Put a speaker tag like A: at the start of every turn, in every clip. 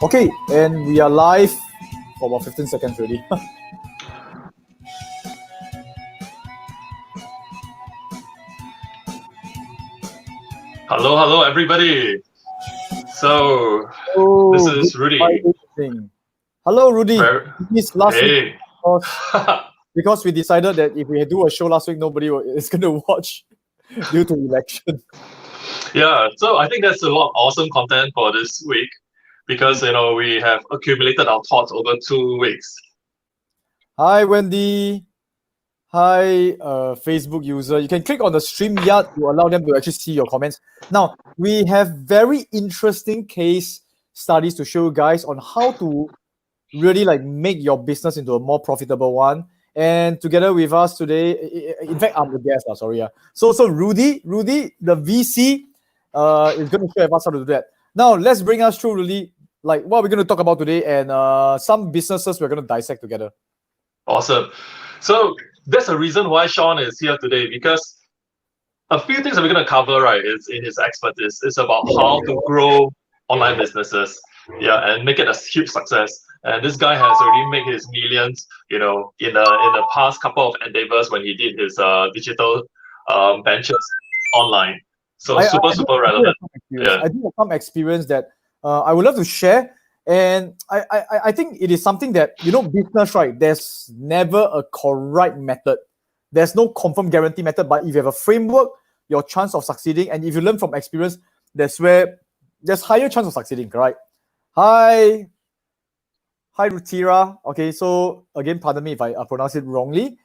A: Okay, and we are live for about 15 seconds already.
B: Hello, everybody. So, this is Rudy.
A: Hello, Rudy. This last
B: Hey.
A: week, because we decided that if we do a show last week, nobody is going to watch due to election.
B: Yeah, so I think that's a lot of awesome content for this week because, we have accumulated our thoughts over 2 weeks.
A: Hi, Wendy. Hi, Facebook user. You can click on the StreamYard to allow them to actually see your comments. Now, we have very interesting case studies to show you guys on how to really make your business into a more profitable one. And together with us today, in fact, I'm the guest. Sorry. So Rudy, the VC, is going to share with us how to do that. Now, let's bring us through really what we're going to talk about today and some businesses we're going to dissect together.
B: Awesome. So that's a reason why Sean is here today, because a few things that we're going to cover, right, is in his expertise. It's about how to grow online businesses, and make it a huge success. And this guy has already made his millions, in the past couple of endeavors when he did his digital ventures online. So super relevant.
A: I do have some experience that I would love to share. And I think it is something that, business, right? There's never a correct method. There's no confirmed guarantee method, but if you have a framework, your chance of succeeding, and if you learn from experience, that's where there's higher chance of succeeding, correct? Hi, Rutira. Okay, so again, pardon me if I pronounce it wrongly.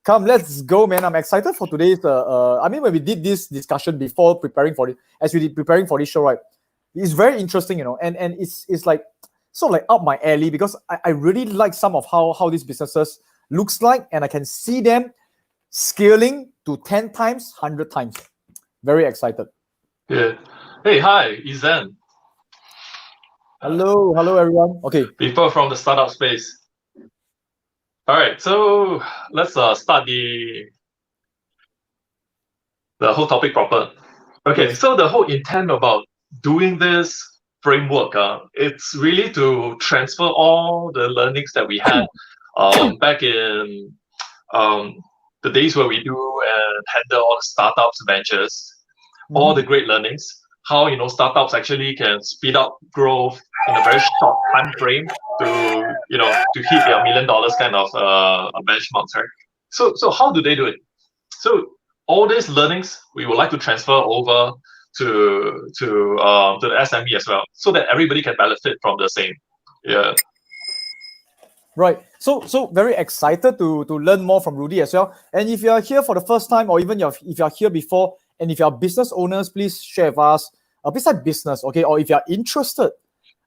A: Come, let's go, man. I'm excited for today's. When we did this discussion before preparing for it, as we did preparing for this show, right? It's very interesting, and it's like sort of like up my alley because I really like some of how these businesses looks like, and I can see them scaling to 10 times, 100 times. Very excited.
B: Yeah. Hey, hi, Izan.
A: Hello, everyone. Okay.
B: People from the startup space. All right, so let's start the whole topic proper. Okay,
A: Yes.
B: so the whole intent about doing this framework, it's really to transfer all the learnings that we had back in the days where we do and handle all the startups ventures, all the great learnings, how startups actually can speed up growth in a very short time frame to to hit their $1 million kind of benchmarks, right? So how do they do it? So all these learnings we would like to transfer over to the SME as well, so that everybody can benefit from the same. Yeah.
A: Right. So very excited to learn more from Rudy as well. And if you are here for the first time, or even if you are here before, and if you are business owners, please share with us. Besides business, okay, or if you are interested,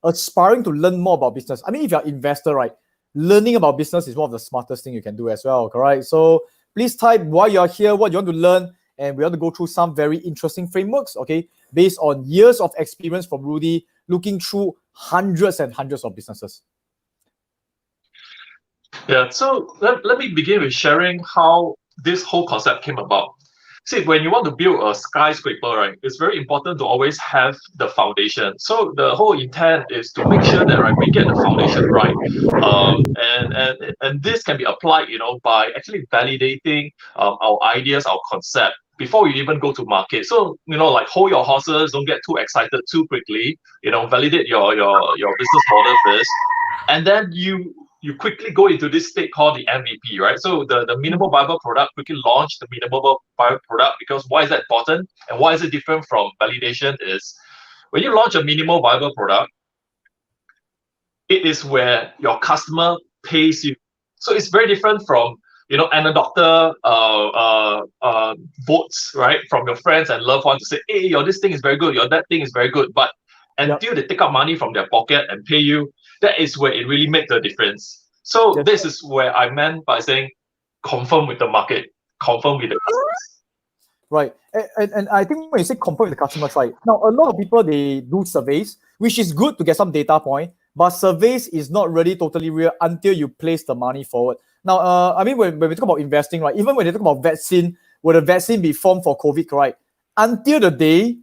A: aspiring to learn more about business. I mean, if you are an investor, right, learning about business is one of the smartest things you can do as well, correct? So please type why you are here, what you want to learn, and we want to go through some very interesting frameworks, okay, based on years of experience from Rudy, looking through hundreds and hundreds of businesses.
B: Yeah, so let me begin with sharing how this whole concept came about. See, when you want to build a skyscraper, right, it's very important to always have the foundation. So the whole intent is to make sure that, right, we get the foundation right. And this can be applied, by actually validating our ideas, our concept before we even go to market. So, like hold your horses, don't get too excited too quickly, validate your business model first. And then you quickly go into this state called the MVP, right? So the minimal viable product, quickly launch the minimal viable product, because why is that important? And why is it different from validation is when you launch a minimal viable product, it is where your customer pays you. So it's very different from, and a doctor votes, right, from your friends and loved ones to say, hey, this thing is very good, that thing is very good. But until they take out money from their pocket and pay you, that is where it really makes the difference. So this is where I meant by saying confirm with the market, confirm with the customers.
A: Right. And I think when you say confirm with the customers, right, now a lot of people, they do surveys, which is good to get some data point, but surveys is not really totally real until you place the money forward. Now, when we talk about investing, right, even when they talk about vaccine, will the vaccine be formed for COVID, right? Until the day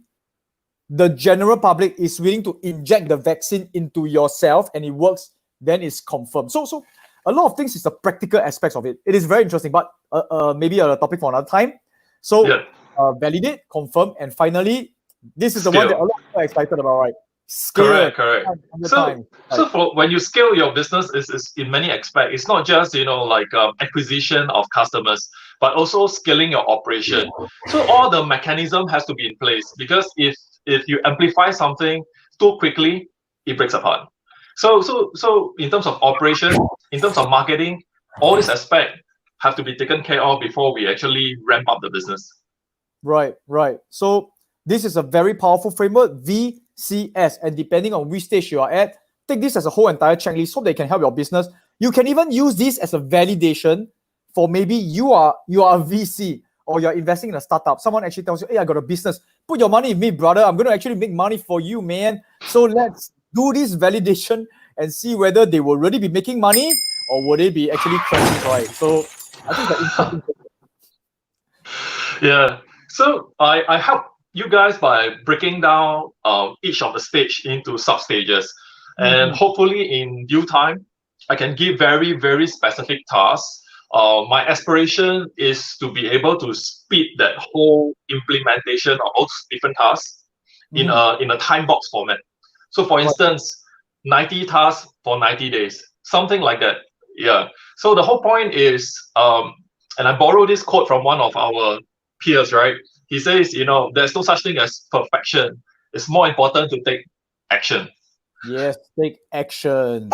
A: the general public is willing to inject the vaccine into yourself and it works, then it's confirmed. So a lot of things is the practical aspects of it. It is very interesting, but maybe a topic for another time. So validate, confirm, and finally, this is the one that a lot of people are excited about, right? Scale.
B: Correct. So for when you scale your business, is in many aspects. It's not just like acquisition of customers, but also scaling your operation. So all the mechanism has to be in place, because if you amplify something too quickly, it breaks apart. So in terms of operation, in terms of marketing, all these aspects have to be taken care of before we actually ramp up the business.
A: Right. So this is a very powerful framework, V.C.S. And depending on which stage you are at, take this as a whole entire checklist so they can help your business. You can even use this as a validation for maybe you are a VC or you're investing in a startup. Someone actually tells you, hey, I got a business. Put your money in me, brother. I'm going to actually make money for you, man. So let's do this validation and see whether they will really be making money or will they be actually crashing, right? So I think that's interesting.
B: Yeah. So I help you guys by breaking down each of the stage into sub-stages. And hopefully in due time, I can give very, very specific tasks. My aspiration is to be able to speed that whole implementation of all different tasks in a time box format. So for instance, 90 tasks for 90 days, something like that. Yeah. So the whole point is, and I borrow this quote from one of our peers, right? He says, there's no such thing as perfection. It's more important to take action.
A: Yes, take action.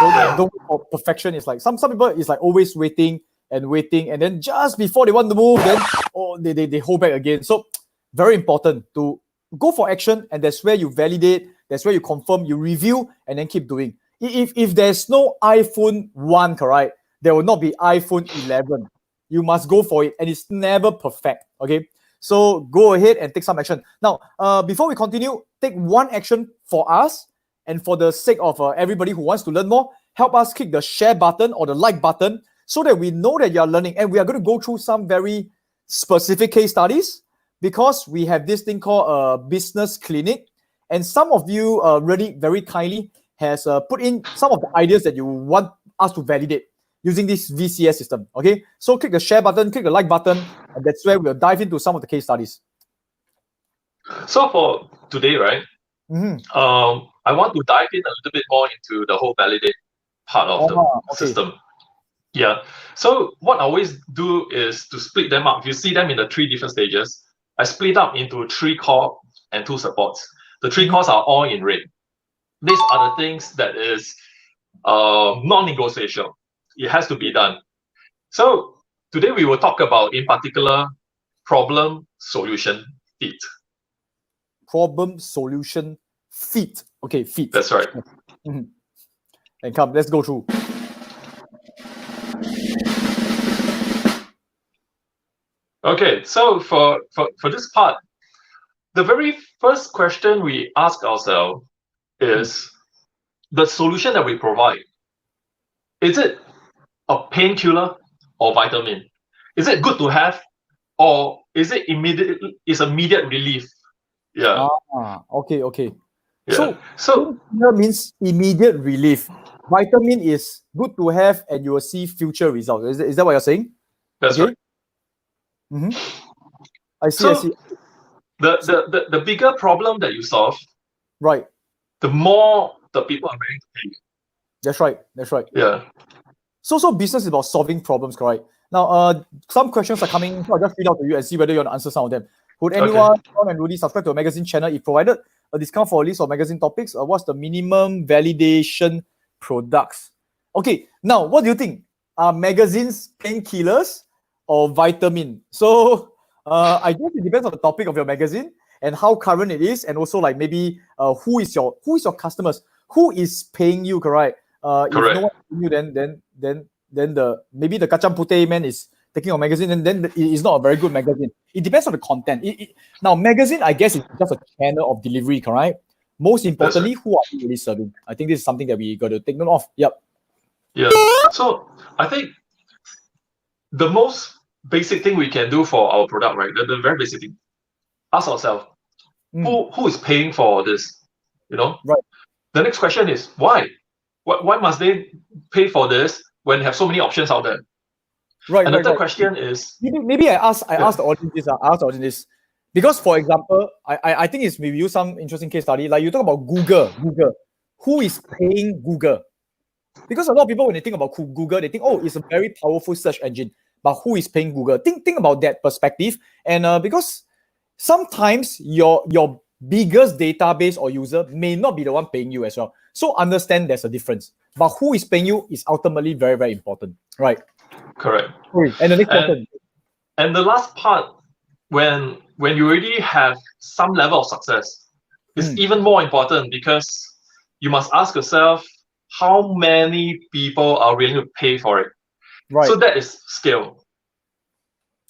A: Don't for perfection. It's like some people is like always waiting, and then just before they want to move, then they hold back again. So very important to go for action, and that's where you validate, that's where you confirm, you review, and then keep doing. If there's no iPhone 1, correct, there will not be iPhone 11. You must go for it, and it's never perfect. Okay, so go ahead and take some action. Now, before we continue, take one action for us. And for the sake of everybody who wants to learn more, help us click the share button or the like button so that we know that you are learning. And we are going to go through some very specific case studies because we have this thing called a business clinic. And some of you really very kindly has put in some of the ideas that you want us to validate using this V.C.S. system. Okay, so click the share button, click the like button, and that's where we'll dive into some of the case studies.
B: So for today, right? I want to dive in a little bit more into the whole validate part of the system. Yeah. So what I always do is to split them up. If you see them in the 3 different stages, I split up into 3 core and 2 supports. The 3 cores are all in red. These are the things that is non-negotiable. It has to be done. So today we will talk about, in particular, problem, solution, fit.
A: Problem, solution, fit. Okay, fit.
B: That's right.
A: And come, let's go through.
B: Okay, so for this part, the very first question we ask ourselves is, the solution that we provide, is it a painkiller or vitamin? Is it good to have, or is it immediate relief? Yeah.
A: Okay.
B: Yeah.
A: So means immediate relief. Vitamin is good to have, and you will see future results. Is that what you're saying?
B: That's right.
A: I see.
B: The bigger problem that you solve,
A: right,
B: the more the people are willing to pay.
A: That's right.
B: Yeah.
A: So business is about solving problems, correct? Now, some questions are coming. So I'll just read out to you and see whether you want to answer some of them. Would anyone, John and Rudy, subscribe to a magazine channel if provided a discount for a list of magazine topics? What's the minimum validation products? Okay, now what do you think? Are magazines painkillers or vitamin? So I guess it depends on the topic of your magazine and how current it is, and also like maybe who is your customers, who is paying you, correct? If no one paying you, then maybe the kacang puteh man is taking your magazine, and then it's not a very good magazine. It depends on the content. Now, magazine, I guess, is just a channel of delivery, correct? Most importantly, who are you really serving? I think this is something that we got to take note of. Yep.
B: Yeah. So I think the most basic thing we can do for our product, right? The very basic thing, ask ourselves, Who is paying for this? You know?
A: Right.
B: The next question is why? Why must they pay for this when they have so many options out there?
A: Right,
B: And the
A: right,
B: third
A: right.
B: question is
A: Maybe I ask the audience this. I ask the audience this. Because, for example, I think it's maybe use some interesting case study. Like you talk about Google. Who is paying Google? Because a lot of people, when they think about Google, they think, oh, it's a very powerful search engine. But who is paying Google? Think about that perspective. And because sometimes your biggest database or user may not be the one paying you as well. So understand there's a difference. But who is paying you is ultimately very, very important. Right.
B: correct.
A: And the next question.
B: And the last part, when you already have some level of success, is even more important because you must ask yourself how many people are willing to pay for it.
A: Right.
B: So that is scale.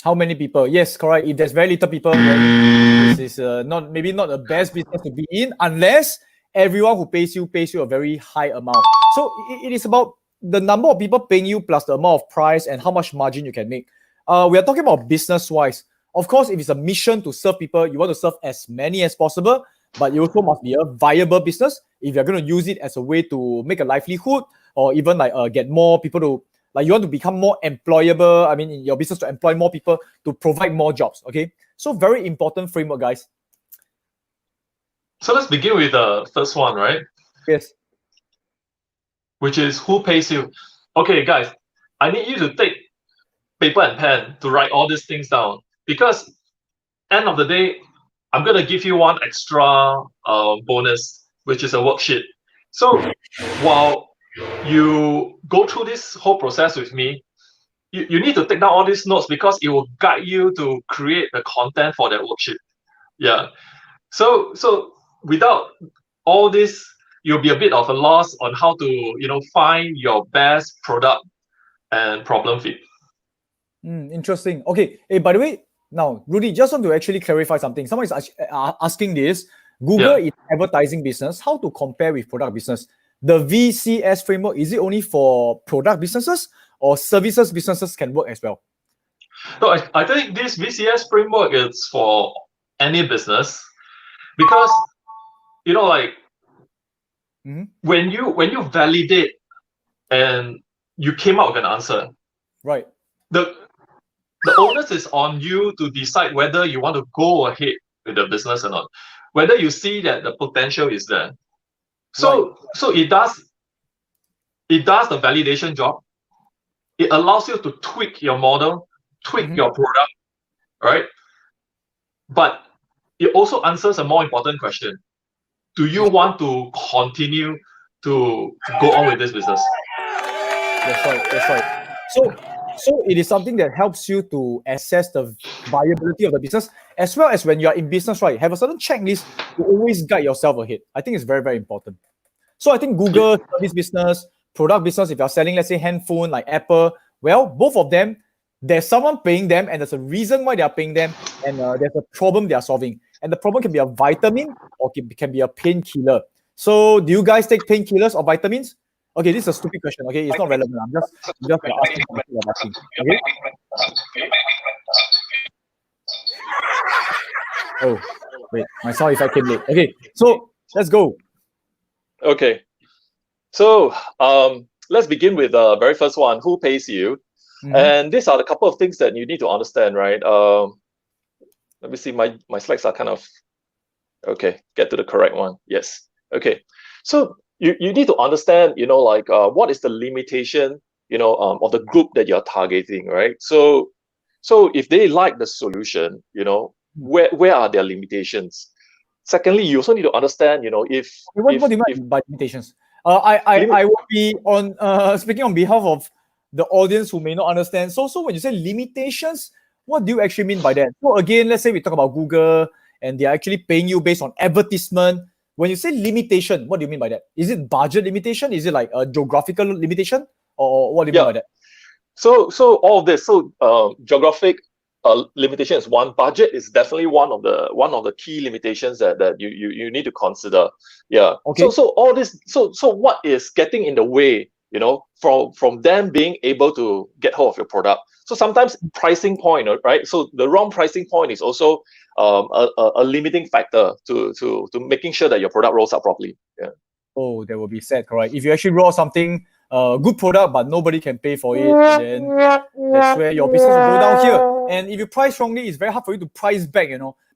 A: How many people? Yes, correct. If there's very little people, then this is not the best business to be in unless everyone who pays you a very high amount. So it is about the number of people paying you plus the amount of price and how much margin you can make. We are talking about business-wise. Of course, if it's a mission to serve people, you want to serve as many as possible, but it also must be a viable business. If you're going to use it as a way to make a livelihood or even like get more people to, like you want to become more employable, I mean, in your business to employ more people to provide more jobs, okay? So very important framework, guys.
B: So let's begin with the first one, right?
A: Yes.
B: Which is who pays you. Okay, guys, I need you to take paper and pen to write all these things down because end of the day, I'm going to give you one extra bonus, which is a worksheet. So while you go through this whole process with me, you need to take down all these notes because it will guide you to create the content for that worksheet. Yeah. So without all this, you'll be a bit of a loss on how to find your best product and problem fit.
A: Interesting. Okay. Hey, by the way, now Rudy, just want to actually clarify something. Someone is asking this. Google is advertising business. How to compare with product business? The V.C.S. framework, is it only for product businesses or services businesses can work as well?
B: No, I think this V.C.S. framework is for any business because like when you validate and you came out with an answer,
A: right?
B: The onus is on you to decide whether you want to go ahead with the business or not, whether you see that the potential is there. So it does the validation job. It allows you to tweak your model, tweak your product, right? But it also answers a more important question. Do you want to continue to go on with this business?
A: That's right. So it is something that helps you to assess the viability of the business, as well as when you are in business, right? Have a certain checklist to always guide yourself ahead. I think it's very, very important. So I think Google service business, product business, if you're selling, let's say, handphone like Apple, well, both of them, there's someone paying them and there's a reason why they are paying them and there's a problem they are solving. And the problem can be a vitamin or can be a painkiller. So do you guys take painkillers or vitamins? Okay, this is a stupid question. Okay, it's not relevant. I'm just asking. Okay. Oh, wait, my sound effect came late. Okay, so let's go.
B: Okay, so let's begin with the very first one. Who pays you? And these are the couple of things that you need to understand, right? Let me see. My slides are kind of okay. Get to the correct one. Yes. Okay. So you need to understand, what is the limitation, of the group that you're targeting, right? So if they like the solution, where are their limitations? Secondly, you also need to understand, if
A: what do you mean by limitations? I will be on speaking on behalf of the audience who may not understand. So when you say limitations, what do you actually mean by that? So again, let's say we talk about Google and they're actually paying you based on advertisement. When you say limitation, what do you mean by that? Is it budget limitation? Is it like a geographical limitation? Or what do you mean by that?
B: So all of this, geographic limitation is one. Budget is definitely one of the key limitations that you need to consider. Yeah.
A: Okay.
B: So all this, so what is getting in the way, from them being able to get hold of your product? So sometimes pricing point, right? So the wrong pricing point is also
C: a limiting factor to making sure that your product rolls out properly. Yeah.
A: Oh, that will be sad, correct? If you actually roll something, good product, but nobody can pay for it, then that's where your business will go down here. And if you price wrongly, it's very hard for you to price back,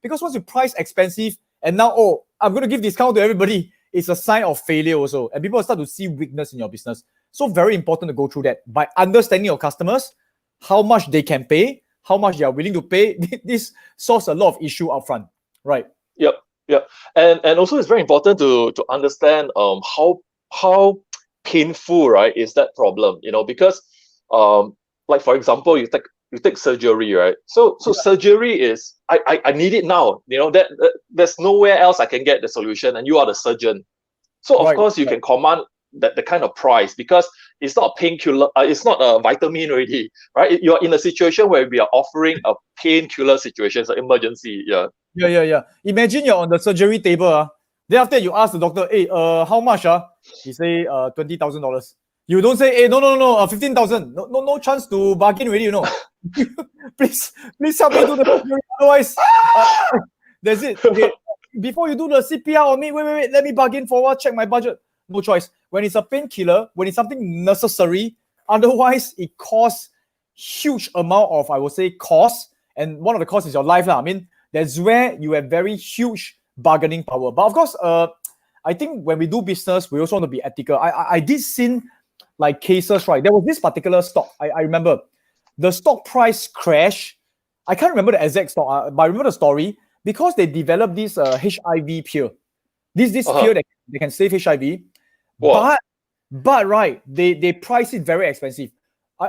A: because once you price expensive and now, oh, I'm going to give discount to everybody, it's a sign of failure also. And people will start to see weakness in your business. So very important to go through that by understanding your customers, how much they can pay, how much they are willing to pay. This solves a lot of issue upfront, right?
C: Yep. And also it's very important to understand how painful, right, is that problem, because like for example, you take surgery, right? So surgery is I need it now, that there's nowhere else I can get the solution, and you are the surgeon. So of course you can command the kind of price, because it's not a painkiller, it's not a vitamin already, right? You're in a situation where we are offering a painkiller situation, so emergency.
A: Yeah. Imagine you're on the surgery table. Then after you ask the doctor, hey, how much? He say $20,000. You don't say, hey, no, 15,000. No chance to bargain already, please help me do the surgery. Otherwise, that's it. Okay. Before you do the CPR on me, wait, let me bargain for what? Check my budget. No choice. When it's a painkiller, when it's something necessary, otherwise it costs huge amount of, I would say, cost. And one of the costs is your life. I mean, that's where you have very huge bargaining power. But of course, I think when we do business, we also want to be ethical. I did see like cases, right? There was this particular stock. I remember the stock price crash. I can't remember the exact stock, but I remember the story because they developed this HIV pill. This pill that they can save HIV.
C: Wow.
A: But right, they price it very expensive. I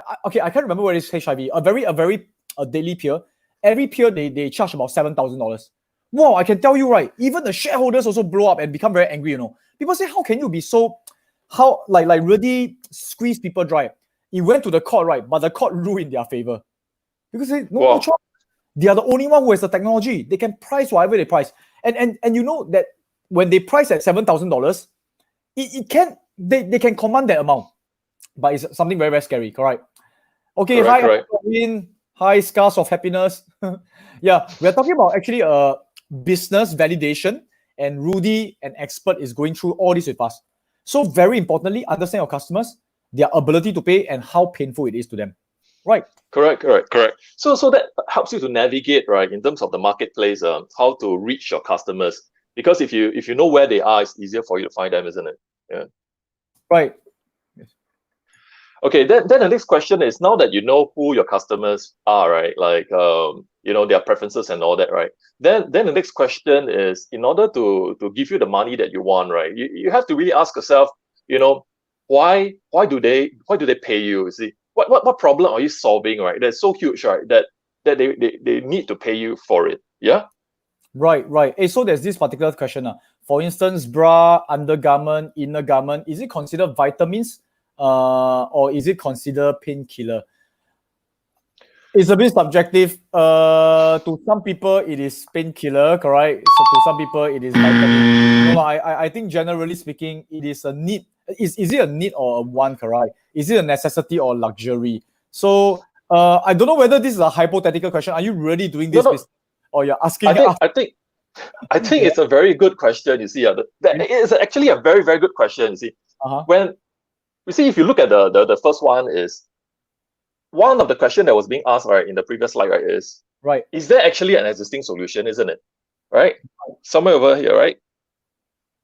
A: can't remember what is HIV. A very daily pill. Every pill they charge about $7,000. Wow, I can tell you, right? Even the shareholders also blow up and become very angry. People say, how can you be so, how like really squeeze people dry? It went to the court, right? But the court ruled in their favor because no choice. They are the only one who has the technology. They can price whatever they price, and you know that when they price at $7,000, they can command that amount, but it's something very, very scary. Correct? Okay,
C: correct.
A: Hi, scars of happiness. Yeah, we're talking about actually business validation, and Rudy, an expert, is going through all this with us. So very importantly, understand your customers, their ability to pay, and how painful it is to them. Right.
C: Correct. So that helps you to navigate, right, in terms of the marketplace, how to reach your customers. Because if you know where they are, it's easier for you to find them, isn't it? Yeah.
A: Right.
C: Okay, then the next question is, now that you know who your customers are, right, like their preferences and all that, right, then the next question is, in order to give you the money that you want, right, you have to really ask yourself, why do they pay you? You see, what problem are you solving, right, that's so huge, right, that they need to pay you for it? Yeah.
A: Right. Hey, so there's this particular question. For instance, bra, undergarment, inner garment, is it considered vitamins? Or is it considered painkiller? It's a bit subjective. To some people, it is painkiller, correct? So to some people, it is vitamin. No, I think generally speaking, it is a need. Is it a need or a want, correct? Is it a necessity or luxury? So I don't know whether this is a hypothetical question. Are you really doing this business? Or you're asking?
C: I think it's a very good question. You see, it's actually a very, very good question. You see, when you see, if you look at the first one, is one of the question that was being asked, right, in the previous slide, right, is there actually an existing solution, isn't it? Right? Somewhere over here, right?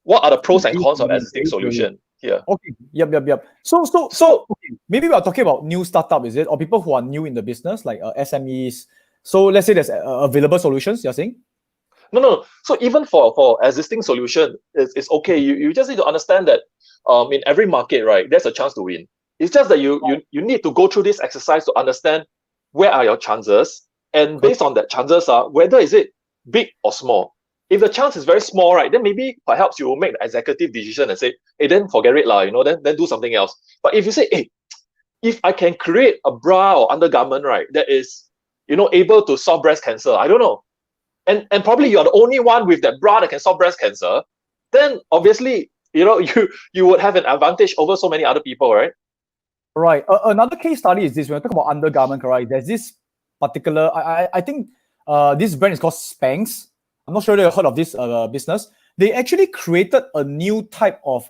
C: What are the pros and cons of existing solution here?
A: Okay. Yep. So okay. Maybe we are talking about new startup, is it? Or people who are new in the business, like SMEs. So let's say there's available solutions, you're saying?
C: No. So even for existing solution, it's okay. You just need to understand that in every market, right, there's a chance to win. It's just that you need to go through this exercise to understand where are your chances, and based on that chances whether is it big or small. If the chance is very small, right, then maybe perhaps you will make the executive decision and say, hey, then forget it, then do something else. But if you say, hey, if I can create a bra or undergarment, right, that is able to solve breast cancer, I don't know, and probably you're the only one with that bra that can solve breast cancer, then obviously you would have an advantage over so many other people, right?
A: Right. Another case study is this. When we talk about undergarment, right? There's this particular. I think This brand is called Spanx. I'm not sure if you've heard of this business. They actually created a new type of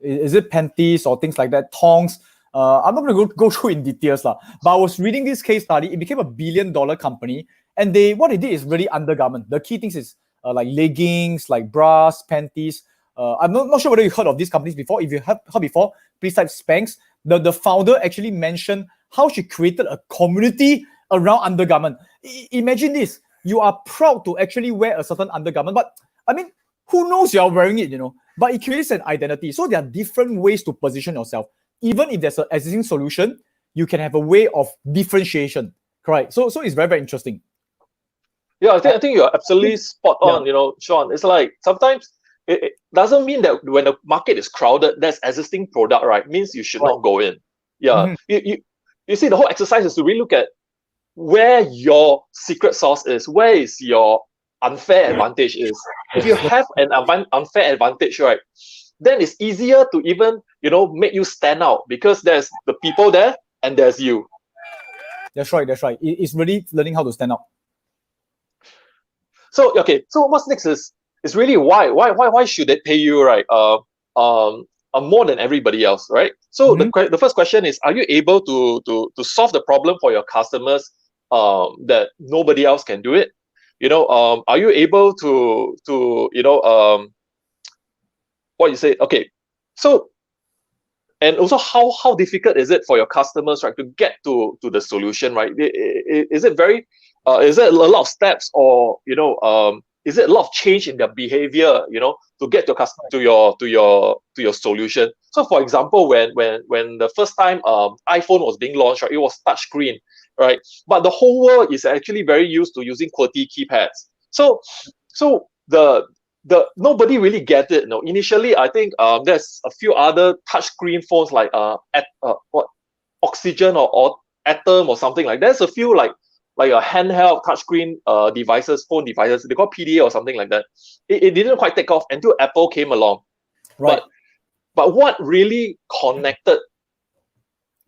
A: is it panties or things like that, tongs. I'm not going to go through in details, but I was reading this case study. It became a $1 billion company, and what they did is really undergarment. The key things is like leggings, like bras, panties. I'm not sure whether you heard of these companies before. If you have heard before, please type Spanx. The founder actually mentioned how she created a community around undergarment. Imagine this. You are proud to actually wear a certain undergarment, but I mean, who knows you are wearing it, But it creates an identity. So there are different ways to position yourself. Even if there's an existing solution, you can have a way of differentiation. Correct. So it's very, very interesting.
C: Yeah, I think you're absolutely spot on, Sean. It's like sometimes it doesn't mean that when the market is crowded, there's existing product, right? Means you should not go in. Yeah. You see, the whole exercise is to really look at where your secret sauce is, where is your unfair advantage is. If you have an unfair advantage, right, then it's easier to even, make you stand out because there's the people there and there's you.
A: That's right. It's really learning how to stand out.
C: So what's next is really why should they pay you, right? More than everybody else, right? So the first question is, are you able to solve the problem for your customers that nobody else can do it? Are you able to what you say? Okay, so and also how difficult is it for your customers, right, to get to the solution, right? Is it very is it a lot of steps, or is it a lot of change in their behavior, to get to your solution? So for example, when the first time iPhone was being launched, right, it was touchscreen, right? But the whole world is actually very used to using QWERTY keypads. So the nobody really get it. No, initially I think there's a few other touchscreen phones like what Oxygen or Atom or something like that. There's a few like a handheld touchscreen phone devices. They call PDA or something like that. It didn't quite take off until Apple came along.
A: Right.
C: But what really connected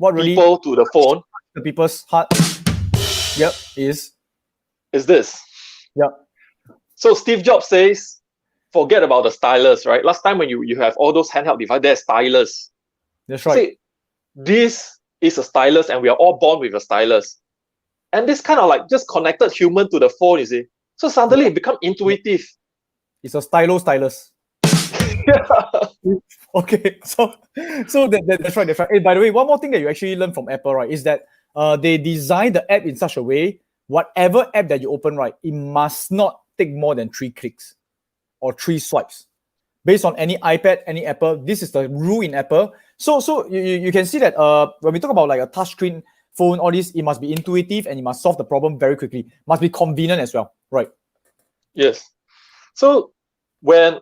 C: people to the phone?
A: The people's heart. Yep, is
C: this.
A: Yep.
C: So Steve Jobs says, forget about the stylus, right? Last time when you have all those handheld devices, there's stylus.
A: That's right.
C: See, this is a stylus, and we are all born with a stylus. And this kind of like just connected human to the phone, you see. So suddenly it become intuitive.
A: It's a stylus. Okay, so that's right. Hey, by the way, one more thing that you actually learn from Apple, right, is that they design the app in such a way, whatever app that you open, right, it must not take more than 3 clicks or 3 swipes. Based on any iPad, any Apple, this is the rule in Apple. So you can see that when we talk about like a touchscreen phone, all this, it must be intuitive and it must solve the problem very quickly. Must be convenient as well, right?
C: Yes. So when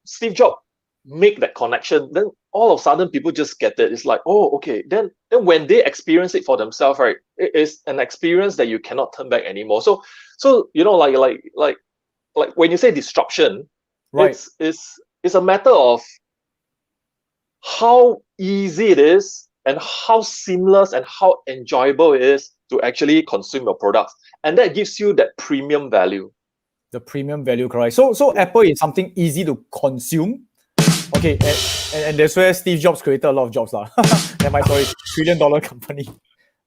C: Steve Jobs make that connection, then all of a sudden people just get it. It's like, oh, okay. Then when they experience it for themselves, right, it is an experience that you cannot turn back anymore. So like when you say disruption,
A: right,
C: it's a matter of how easy it is and how seamless and how enjoyable it is to actually consume your products, and that gives you that premium value.
A: The premium value, correct. So Apple is something easy to consume. Okay, and that's where Steve Jobs created a lot of jobs. And my sorry, $1 trillion company.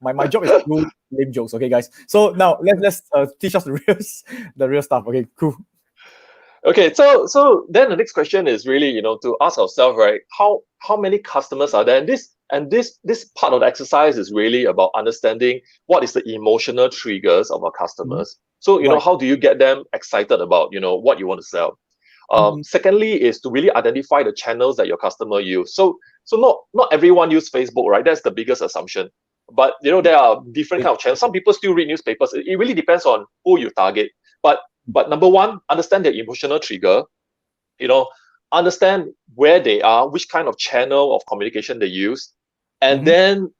A: My job is to do lame jokes, okay, guys. So now let's teach us the real stuff. Okay, cool.
C: Okay, so then the next question is really, to ask ourselves, right, how many customers are there? And this part of the exercise is really about understanding what is the emotional triggers of our customers. So,
A: Right.
C: how do you get them excited about, what you want to sell? Secondly is to really identify the channels that your customer use. So not everyone use Facebook, right? That's the biggest assumption. But there are different kind of channels. Some people still read newspapers. It really depends on who you target. But number one, understand their emotional trigger. Understand where they are, which kind of channel of communication they use, and then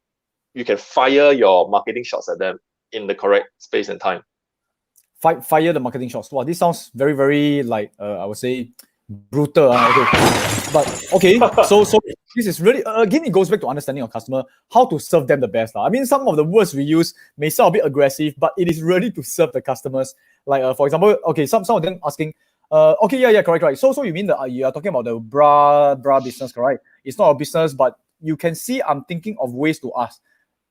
C: you can fire your marketing shots at them in the correct space and time.
A: Fire the marketing shots. Wow, this sounds very, very like I would say brutal. Okay. But okay, so this is really again, it goes back to understanding your customer, how to serve them the best. I mean, some of the words we use may sound a bit aggressive, but it is really to serve the customers. Like for example, okay, some of them asking, okay, yeah, correct. So you mean you are talking about the bra business, correct? It's not a business, but you can see I'm thinking of ways to ask.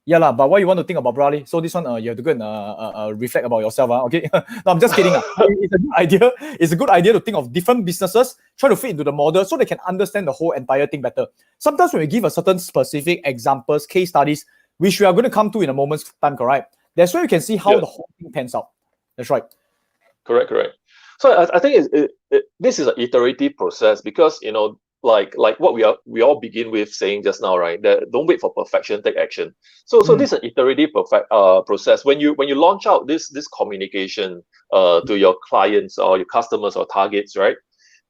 A: Yeah lah, but what you want to think about Bradley? So this one, you have to go and reflect about yourself. Okay, no, I'm just kidding. It's a good idea. It's a good idea to think of different businesses, try to fit into the model so they can understand the whole entire thing better. Sometimes when we give a certain specific examples, case studies, which we are going to come to in a moment's time, correct? That's where you can see how the whole thing pans out. That's right.
C: Correct. So I think this is an iterative process because like what we all begin with saying just now, right? That don't wait for perfection, take action. So this is an iterative process. When you launch out this communication to your clients or your customers or targets, right?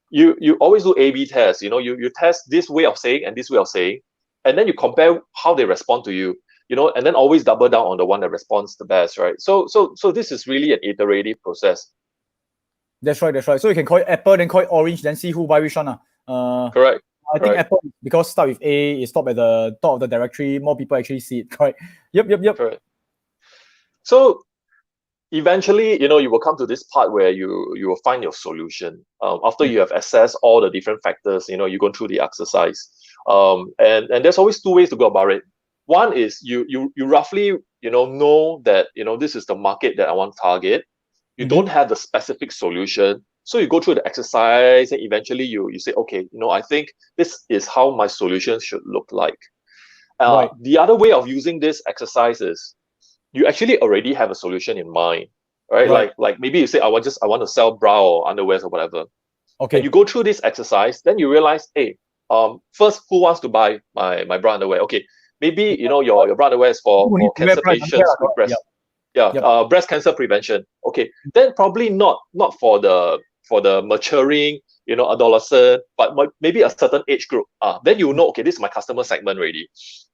C: You always do A/B tests. You test this way of saying and this way of saying, and then you compare how they respond to you. And then always double down on the one that responds the best, right? So this is really an iterative process.
A: That's right. So you can call it apple, then call it orange, then see who buy which one.
C: Correct.
A: I think apple, because start with A, is top at the top of the directory, more people actually see it. Correct. Yep.
C: Correct. So eventually, you will come to this part where you will find your solution. After you have assessed all the different factors, you go through the exercise. And there's always two ways to go about it. One is you roughly know that this is the market that I want to target. You don't have the specific solution. So you go through the exercise and eventually you say, okay, I think this is how my solution should look like.
A: Right.
C: The other way of using this exercise is you actually already have a solution in mind, right? Like maybe you say, I want to sell bra or underwear or whatever.
A: Okay.
C: And you go through this exercise, then you realize, hey, first, who wants to buy my bra underwear? Okay, maybe your bra underwear is for cancer patients with breast. Breast cancer prevention. Okay, then probably not for the maturing, adolescent, but maybe a certain age group. Then okay, this is my customer segment already,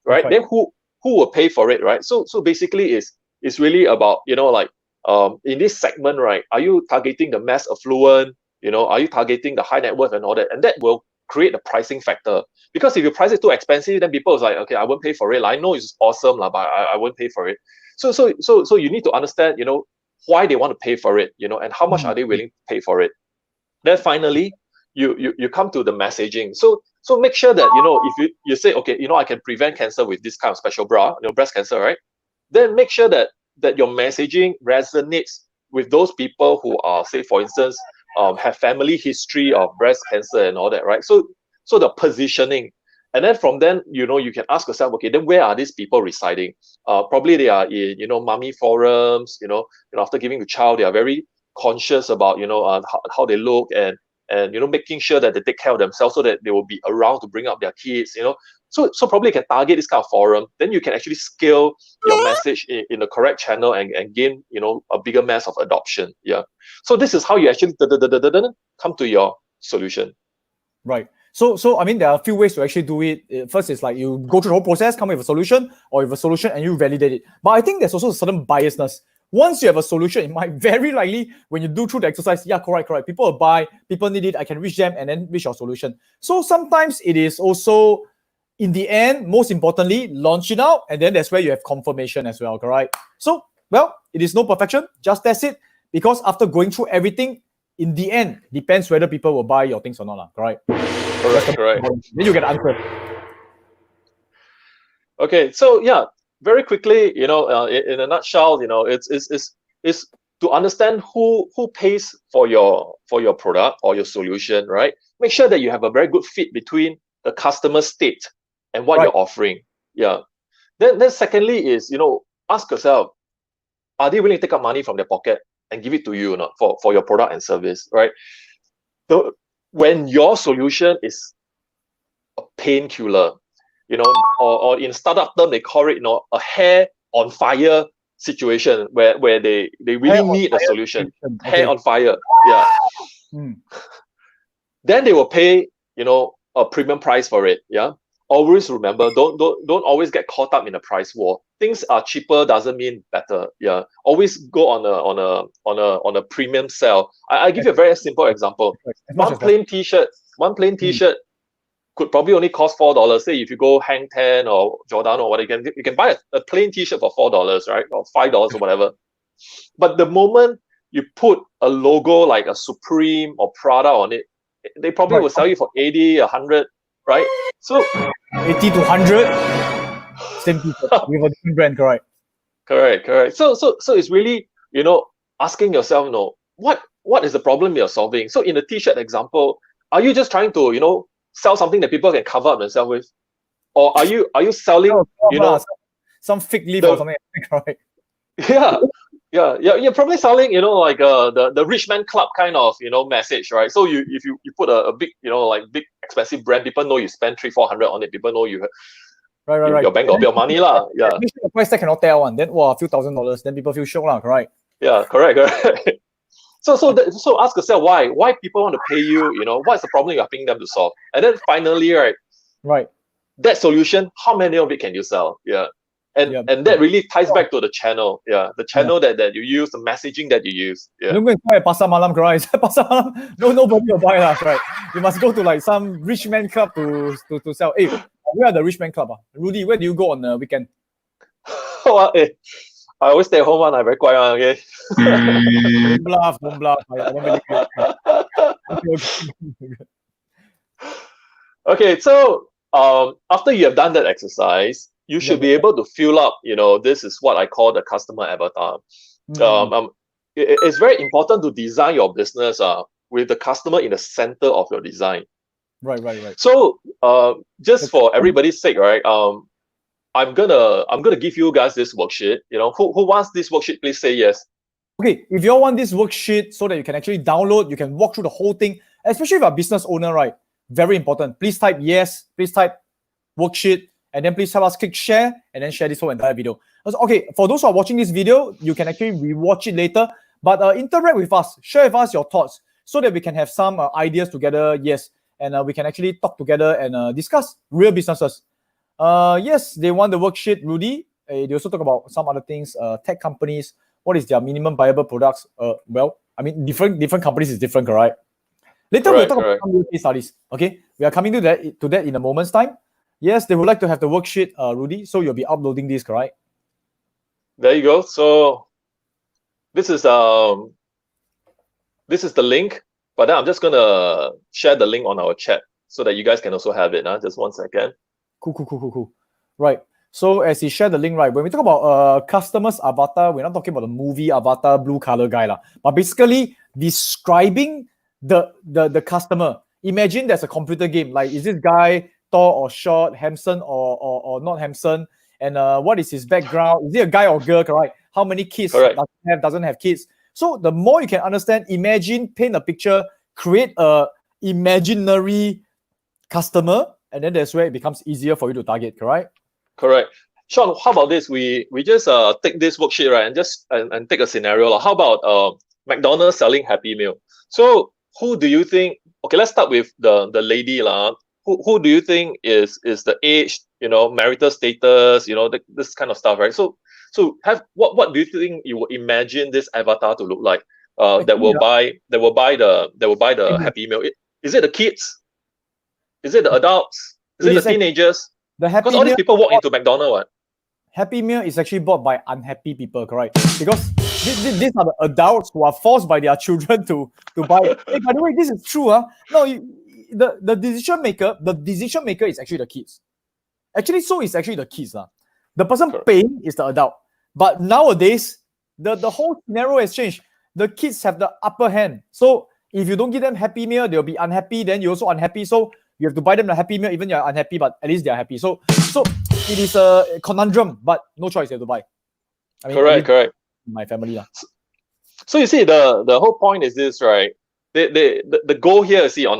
C: right? Then who will pay for it, right? So basically, it's really about in this segment, right? Are you targeting the mass affluent? Are you targeting the high net worth and all that? And that will create the pricing factor. Because if you price it too expensive, then people is like, okay, I won't pay for it. I know it's awesome, but I won't pay for it. So you need to understand, why they want to pay for it, and how much are they willing to pay for it. Then finally, you come to the messaging. So make sure that if you say, okay, I can prevent cancer with this kind of special bra, breast cancer, right? Then make sure that your messaging resonates with those people who are, say, for instance, have family history of breast cancer and all that, right? So the positioning. And then from then, you can ask yourself, okay, then where are these people residing? Probably they are in, mommy forums, after giving the child, they are very conscious about, how they look and making sure that they take care of themselves so that they will be around to bring up their kids, So probably you can target this kind of forum. Then you can actually scale your message in the correct channel and gain, a bigger mass of adoption. Yeah. So this is how you actually come to your solution.
A: Right. So I mean, there are a few ways to actually do it. First is like you go through the whole process, come with a solution, or with a solution and you validate it. But I think there's also a certain biasness. Once you have a solution in mind, very likely when you do through the exercise, yeah, correct. People will buy, people need it, I can reach them and then reach your solution. So sometimes it is also, in the end, most importantly, launch it out, and then that's where you have confirmation as well, correct? So, well, it is no perfection, just test it, because after going through everything, in the end, depends whether people will buy your things or not, correct?
C: Correct.
A: Then you get an answer.
C: Okay, so yeah, very quickly, in a nutshell, it's to understand who pays for your product or your solution, right? Make sure that you have a very good fit between the customer state and what you're offering. Yeah. Then secondly is, ask yourself, are they willing to take out money from their pocket and give it to you or not for your product and service, right? So when your solution is a painkiller, or in startup term, they call it, a hair on fire situation where they really need a solution. Hair on fire. Yeah. Then they will pay, a premium price for it. Yeah. Always remember, don't always get caught up in a price war. Things are cheaper doesn't mean better. Yeah. Always go on a premium sell. I give you a very simple example. One plain t-shirt could probably only cost $4. Say if you go Hang Ten or Giordano or what, you can buy a plain T-shirt for $4, right? Or $5 or whatever. But the moment you put a logo like a Supreme or Prada on it, they probably will sell you for 80, 100, right? So
A: 80 to 100, same T-shirt with a different brand, correct?
C: Correct. So it's really, asking yourself, what is the problem you're solving? So in the T-shirt example, are you just trying to, sell something that people can cover up themselves with? Or are you selling,
A: some fig leaf or something, correct?
C: Yeah, you're probably selling, like the rich man club kind of, message, right? So if you put a big, like big expensive brand, people know you spend 300-400 on it. People know you
A: Right.
C: Your bank got a bit of money lah. Yeah.
A: The price tag cannot tell one. Then a few $1,000s. Then people feel shocked lah, correct?
C: Yeah, correct. So ask yourself why people want to pay you. What's the problem you're paying them to solve? And then finally,
A: right,
C: that solution, how many of it can you sell? Yeah. And that really ties back to the channel. Yeah, the channel that you use, the messaging that you use. Yeah.
A: Don't go and buy at Pasar Malam, correct? Pasar Malam, nobody will buy lah, right? You must go to like some rich man club to sell. Hey, where are the rich man club? Rudy, where do you go on the weekend?
C: I always stay at home one. I'm very quiet one, okay?
A: Don't bluff. I don't really care.
C: Okay, so after you have done that exercise, you should be able to fill up, this is what I call the customer avatar. It's very important to design your business with the customer in the center of your design.
A: Right.
C: So just for everybody's sake, right? I'm gonna give you guys this worksheet. Who wants this worksheet? Please say yes.
A: Okay, if you all want this worksheet so that you can actually download, you can walk through the whole thing, especially if you're a business owner, right? Very important. Please type yes, please type worksheet, and then please help us click share and then share this whole entire video. Okay, for those who are watching this video, you can actually rewatch it later, but interact with us, share with us your thoughts so that we can have some ideas together, yes, and we can actually talk together and discuss real businesses. Yes, they want the worksheet, Rudy. They also talk about some other things, tech companies, what is their minimum viable products? Well, I mean, different companies is different, correct? Later we'll talk about some case studies. Okay, we are coming to that in a moment's time. Yes, they would like to have the worksheet, Rudy. So you'll be uploading this, correct?
C: There you go. So this is the link, but then I'm just gonna share the link on our chat so that you guys can also have it. Just 1 second.
A: Cool. Right. So as he shared the link, right, when we talk about customer's avatar, we're not talking about the movie avatar, blue color guy lah, but basically describing the customer. Imagine there's a computer game, like is this guy tall or short, handsome or not handsome, and what is his background? Is he a guy or girl, correct? How many kids doesn't have kids? So the more you can understand, imagine, paint a picture, create a imaginary customer, and then that's where it becomes easier for you to target, correct?
C: Correct. Sean, how about this? We just take this worksheet, right, and just and take a scenario. How about McDonald's selling Happy Meal? So who do you think? Okay, let's start with the lady lah. Who do you think is the age, marital status, this kind of stuff, right? So what do you think you would imagine this avatar to look like? That will buy the Happy Meal. Is it the kids? Is it the adults? Is it the teenagers? Because all these people walk into McDonald's, what?
A: Happy Meal is actually bought by unhappy people, correct? Because these are the adults who are forced by their children to buy. Hey, by the way, this is true, huh? No, the decision maker is actually the kids. Actually, so is actually the kids, huh? The person paying is the adult. But nowadays, the whole scenario has changed. The kids have the upper hand. So if you don't give them Happy Meal, they'll be unhappy. Then you're also unhappy. So you have to buy them the Happy Meal, even you're unhappy, but at least they're happy. So it is a conundrum, but no choice, you have to buy. I mean,
C: correct.
A: My family.
C: So you see, the whole point is this, right? The goal here, see on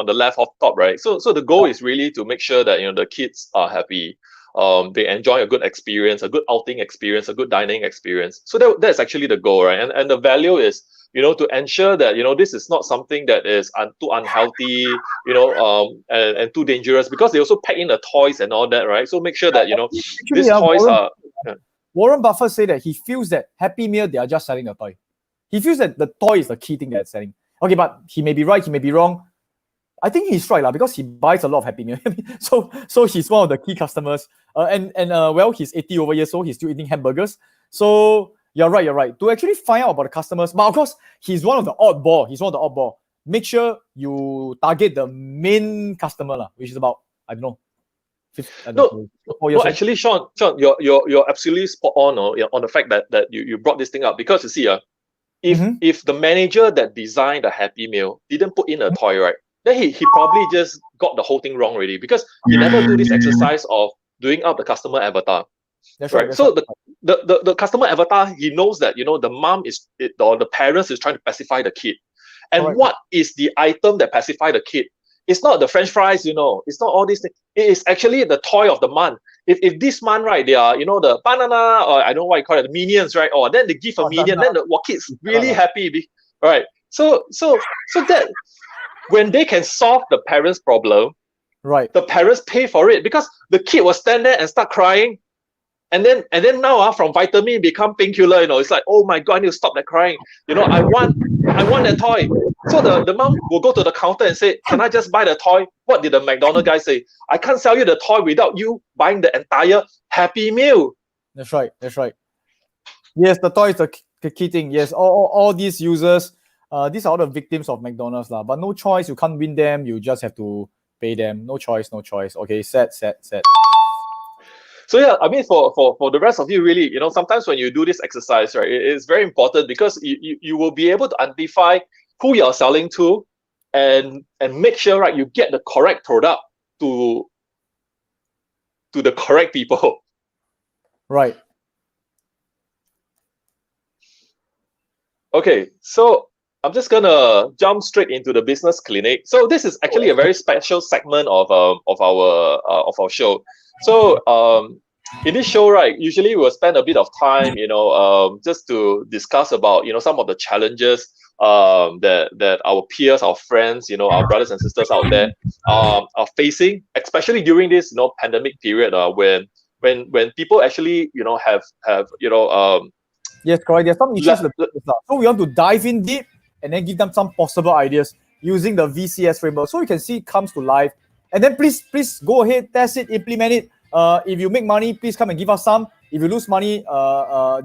C: the left off top, right? So the goal is really to make sure that the kids are happy. They enjoy a good experience, a good outing experience, a good dining experience. So that's actually the goal, right? And the value is to ensure that this is not something that is too unhealthy, and too dangerous, because they also pack in the toys and all that, right? So make sure that these toys are.
A: Warren Buffett said that he feels that Happy Meal, they are just selling a toy. He feels that the toy is the key thing that's selling. Okay, but he may be right, he may be wrong. I think he's right, because he buys a lot of Happy Meal. so he's one of the key customers. Well, he's 80 over years old, he's still eating hamburgers. So you're right. To actually find out about the customers, but of course, he's one of the oddball. Make sure you target the main customer, which is about, I don't know, 4 years old.
C: Actually, Sean, you're absolutely spot on the fact that you brought this thing up, because you see, if the manager that designed the Happy Meal didn't put in a toy, right, then he probably just got the whole thing wrong already, because he never do this exercise of doing up the customer avatar.
A: That's
C: right.
A: right.
C: So the customer avatar, he knows that the mom or the parents is trying to pacify the kid. And
A: Correct.
C: What is the item that pacify the kid? It's not the French fries, it's not all these things. It is actually the toy of the month. If this month, right, they are, the banana, or I don't know what you call it, the minions, right? Or then they give a minion, then the kids really happy, right? So that when they can solve the parents' problem,
A: right,
C: the parents pay for it, because the kid will stand there and start crying. And then now from vitamin become painkiller, it's like, oh my God, I need to stop that crying. I want that toy. So the mom will go to the counter and say, can I just buy the toy? What did the McDonald's guy say? I can't sell you the toy without you buying the entire Happy Meal.
A: That's right. Yes, the toy is the key thing. Yes, all these users, these are all the victims of McDonald's, but no choice. You can't win them. You just have to pay them. No choice. Okay, sad.
C: So yeah, I mean, for the rest of you, really, sometimes when you do this exercise, right, it's very important, because you will be able to identify who you're selling to, and make sure, right, you get the correct product to the correct people.
A: Right. Okay,
C: so I'm just gonna jump straight into the business clinic. So this is actually a very special segment of our show. So in this show, right, usually we'll spend a bit of time, just to discuss about some of the challenges that our peers, our friends, our brothers and sisters out there are facing, especially during this pandemic period, when people actually have
A: yes, correct. There's some issues. So we want to dive in deep and then give them some possible ideas using the V.C.S. framework, so you can see it comes to life. And then please go ahead, test it, implement it. If you make money, please come and give us some. If you lose money,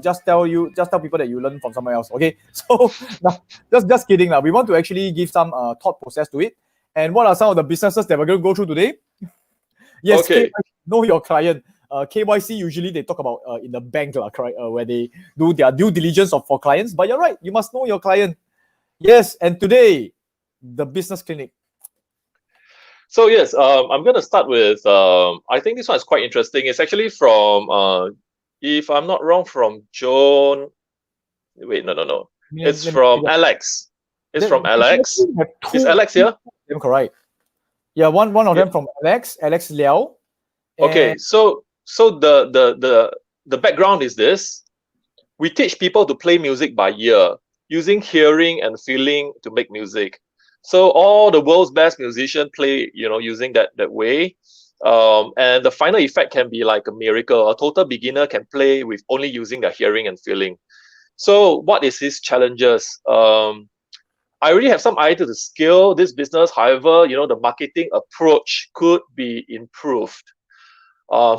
A: just tell people that you learn from somewhere else. Okay, so just kidding lah. We want to actually give some thought process to it. And what are some of the businesses that we're going to go through today? Yes,
C: okay.
A: Know your client. KYC usually they talk about in the bank, where they do their due diligence for clients. But you're right, you must know your client. Yes, and today, the business clinic.
C: So yes, I'm going to start with, I think this one is quite interesting. It's actually from, if I'm not wrong, from Joan. Wait, no. It's from Alex. It's from Alex. Is Alex here?
A: I'm correct. Yeah, one of them from Alex Liao.
C: Okay, so the background is this. We teach people to play music by ear, using hearing and feeling to make music. So all the world's best musicians play, using that way. And the final effect can be like a miracle. A total beginner can play with only using their hearing and feeling. So what is his challenges? I already have some idea to scale this business. However, the marketing approach could be improved.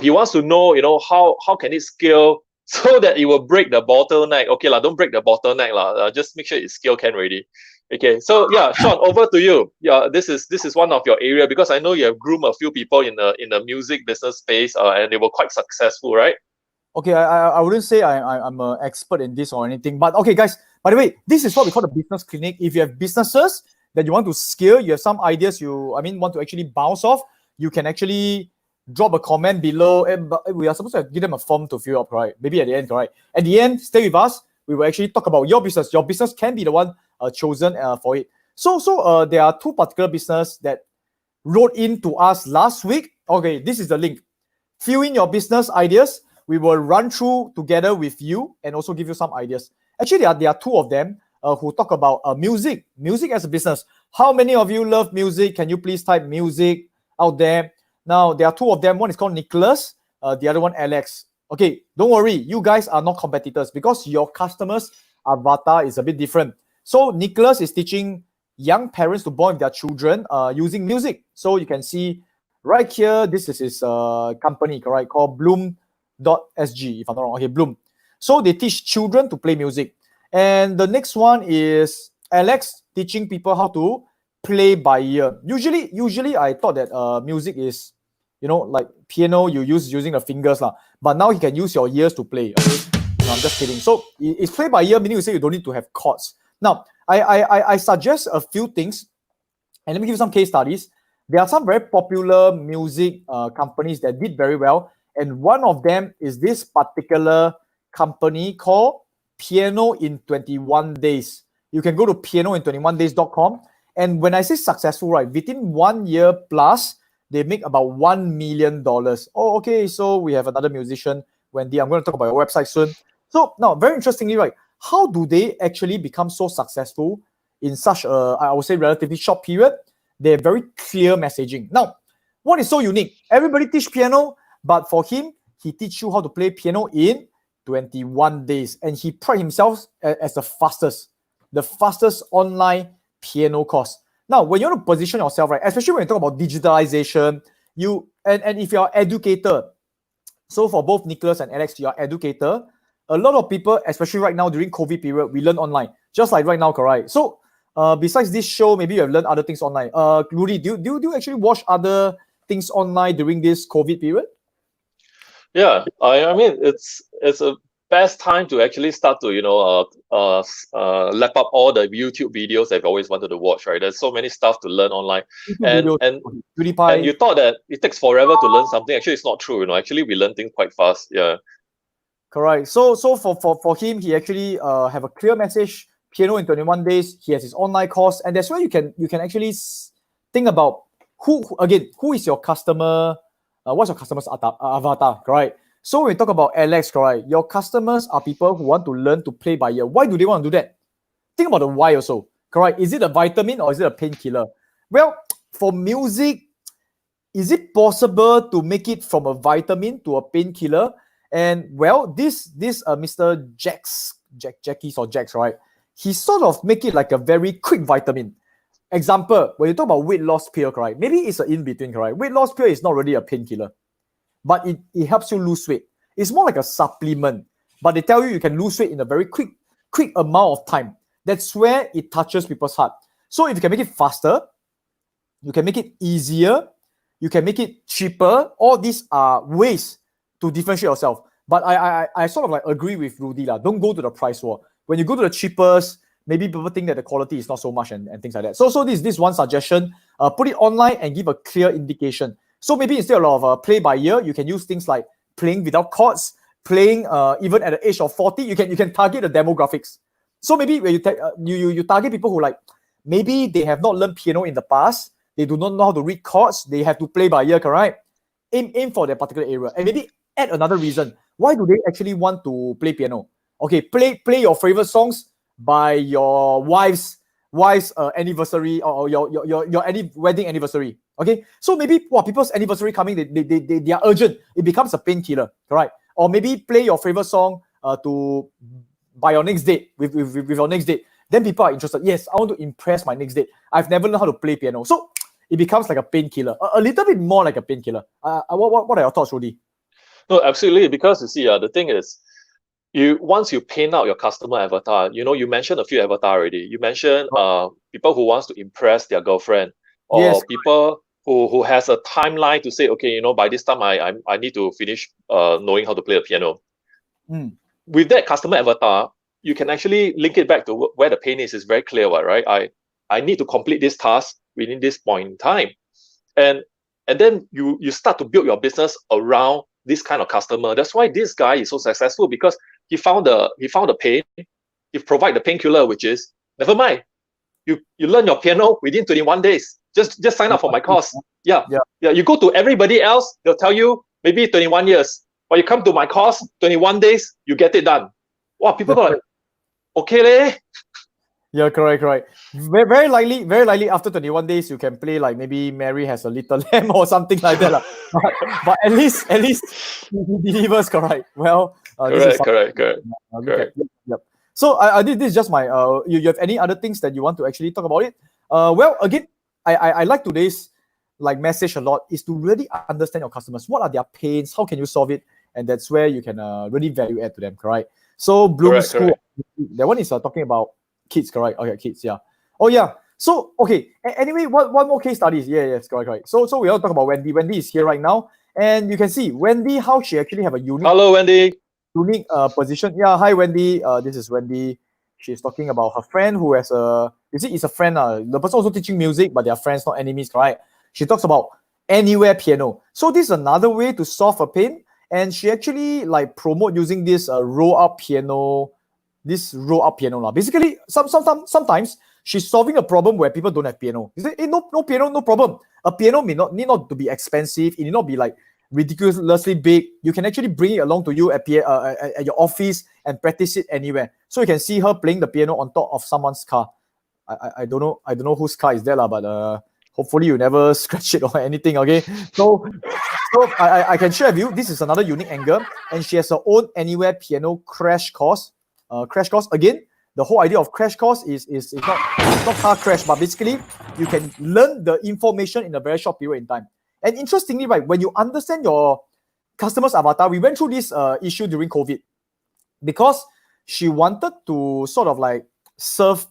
C: He wants to know, how can it scale so that it will break the bottleneck. Okay, don't break the bottleneck. Just make sure it scale can already. Okay, so yeah, Sean, over to you. Yeah, this is one of your area, because I know you have groomed a few people in the music business space, and they were quite successful, right?
A: Okay, I wouldn't say I'm an expert in this or anything, but okay, guys. By the way, this is what we call the business clinic. If you have businesses that you want to scale, you have some ideas want to actually bounce off, you can actually drop a comment below. And we are supposed to give them a form to fill up, right? Maybe at the end, right? At the end, stay with us. We will actually talk about your business. Your business can be the one chosen for it. So there are two particular business that wrote in to us last week. Okay, this is the link. Fill in your business ideas. We will run through together with you and also give you some ideas. Actually, there are two of them who talk about music as a business. How many of you love music? Can you please type music out there? Now, there are two of them. One is called Nicholas, the other one Alex. Okay, don't worry. You guys are not competitors because your customers' avatar is a bit different. So Nicholas is teaching young parents to bond with their children using music. So you can see right here, this is his company, correct, called Bloom.sg, if I'm not wrong. Okay, Bloom. So they teach children to play music. And the next one is Alex teaching people how to play by ear. Usually I thought that music is, like piano, you use using the fingers lah. But now he can use your ears to play. Okay? No, I'm just kidding. So it's play by ear, meaning you say you don't need to have chords. Now, I suggest a few things, and let me give you some case studies. There are some very popular music companies that did very well, and one of them is this particular company called Piano in 21 Days. You can go to pianoin21days.com, and when I say successful, right, within 1 year plus, they make about $1 million. Oh, okay, so we have another musician, Wendy. I'm going to talk about your website soon. So now, very interestingly, right, how do they actually become so successful in such a, I would say, relatively short period? They have very clear messaging. Now, what is so unique? Everybody teach piano, but for him, he teach you how to play piano in 21 days. And he pride himself as the fastest online piano course. Now, when you want to position yourself, right, especially when you talk about digitalization, and if you're an educator, so for both Nicholas and Alex, you are educator. A lot of people, especially right now during COVID period, we learn online, just like right now, correct? So, besides this show, maybe you have learned other things online. Rudy, do you actually watch other things online during this COVID period?
C: Yeah, I mean it's a best time to actually start to lap up all the YouTube videos I've always wanted to watch. Right, there's so many stuff to learn online, and you thought that it takes forever to learn something. Actually, it's not true. Actually we learn things quite fast. Yeah,
A: correct. So for him, he actually have a clear message. Piano in 21 days. He has his online course, and that's where you can actually think about who is your customer. What's your customer's avatar, correct? So when we talk about Alex, correct, your customers are people who want to learn to play by ear. Why do they want to do that? Think about the why also, correct? Is it a vitamin or is it a painkiller? Well, for music, is it possible to make it from a vitamin to a painkiller? And well, this Mr. Jax, right? He sort of make it like a very quick vitamin. Example, when you talk about weight loss pill, correct? Maybe it's an in-between, correct? Weight loss pill is not really a painkiller, but it helps you lose weight. It's more like a supplement, but they tell you can lose weight in a very quick amount of time. That's where it touches people's heart. So if you can make it faster, you can make it easier, you can make it cheaper, all these are ways to differentiate yourself. But I sort of like agree with Rudy lah. Don't go to the price war. When you go to the cheapest, maybe people think that the quality is not so much and things like that. So this one suggestion, put it online and give a clear indication. So maybe instead of play by ear, you can use things like playing without chords, playing even at the age of 40. You can target the demographics. So maybe when you target people who like maybe they have not learned piano in the past, they do not know how to read chords, they have to play by ear, correct? Aim for that particular area, and maybe add another reason. Why do they actually want to play piano? Okay, play your favorite songs by your wife's anniversary or your wedding anniversary. Okay, so maybe people's anniversary coming, they are urgent. It becomes a painkiller, right? Or maybe play your favorite song to by your next date with your next date. Then people are interested. Yes, I want to impress my next date. I've never learned how to play piano, so it becomes like a painkiller, a little bit more like a painkiller. What are your thoughts, Rudy?
C: No, absolutely. Because you see, the thing is, once you paint out your customer avatar, you mentioned a few avatar already. You mentioned people who wants to impress their girlfriend, or
A: Yes,
C: people who has a timeline to say, okay, by this time I need to finish knowing how to play the piano. With that customer avatar, you can actually link it back to where the pain is. It's very clear, right? I need to complete this task within this point in time, and then you start to build your business around this kind of customer. That's why this guy is so successful, because he found the pain. He provide the painkiller, which is never mind. You learn your piano within 21 days. Just sign up for my course. Yeah. You go to everybody else, they'll tell you maybe 21 years. But you come to my course, 21 days, you get it done. Wow, people are like, okay leh.
A: Yeah, correct. Very likely after 21 days, you can play like maybe Mary Has a Little Lamb or something like that. But at least he delivers, correct. Well,
C: correct.
A: Yep. So this is just my you have any other things that you want to actually talk about it? Well, again, I like today's like message a lot is to really understand your customers. What are their pains? How can you solve it? And that's where you can really value add to them, correct? So Bloom
C: Correct,
A: School,
C: correct.
A: that one is talking about kids, correct? Okay, kids, yeah. Oh yeah. So okay. Anyway, one more case study. Yeah, yes, correct. So we all talk about Wendy. Wendy is here right now, and you can see Wendy how she actually have a
C: Hello, Wendy.
A: unique position. Yeah, hi Wendy. This is Wendy. She's talking about her friend who has a. You see, it's a friend. The person also teaching music, but they are friends, not enemies, right? She talks about anywhere piano. So this is another way to solve a pain, and she actually like promote using this roll up piano. This roll up piano lah. Basically, sometimes she's solving a problem where people don't have piano. You say, no piano, no problem. A piano need not to be expensive. It need not be like ridiculously big. You can actually bring it along to you at your office and practice it anywhere. So you can see her playing the piano on top of someone's car. I don't know whose car is there lah, but hopefully you never scratch it or anything. Okay, so I can share with you. This is another unique angle, and she has her own anywhere piano crash course. Crash course again. The whole idea of crash course is not car crash, but basically you can learn the information in a very short period in time. And interestingly, right, when you understand your customer's avatar, we went through this issue during COVID because she wanted to sort of like serve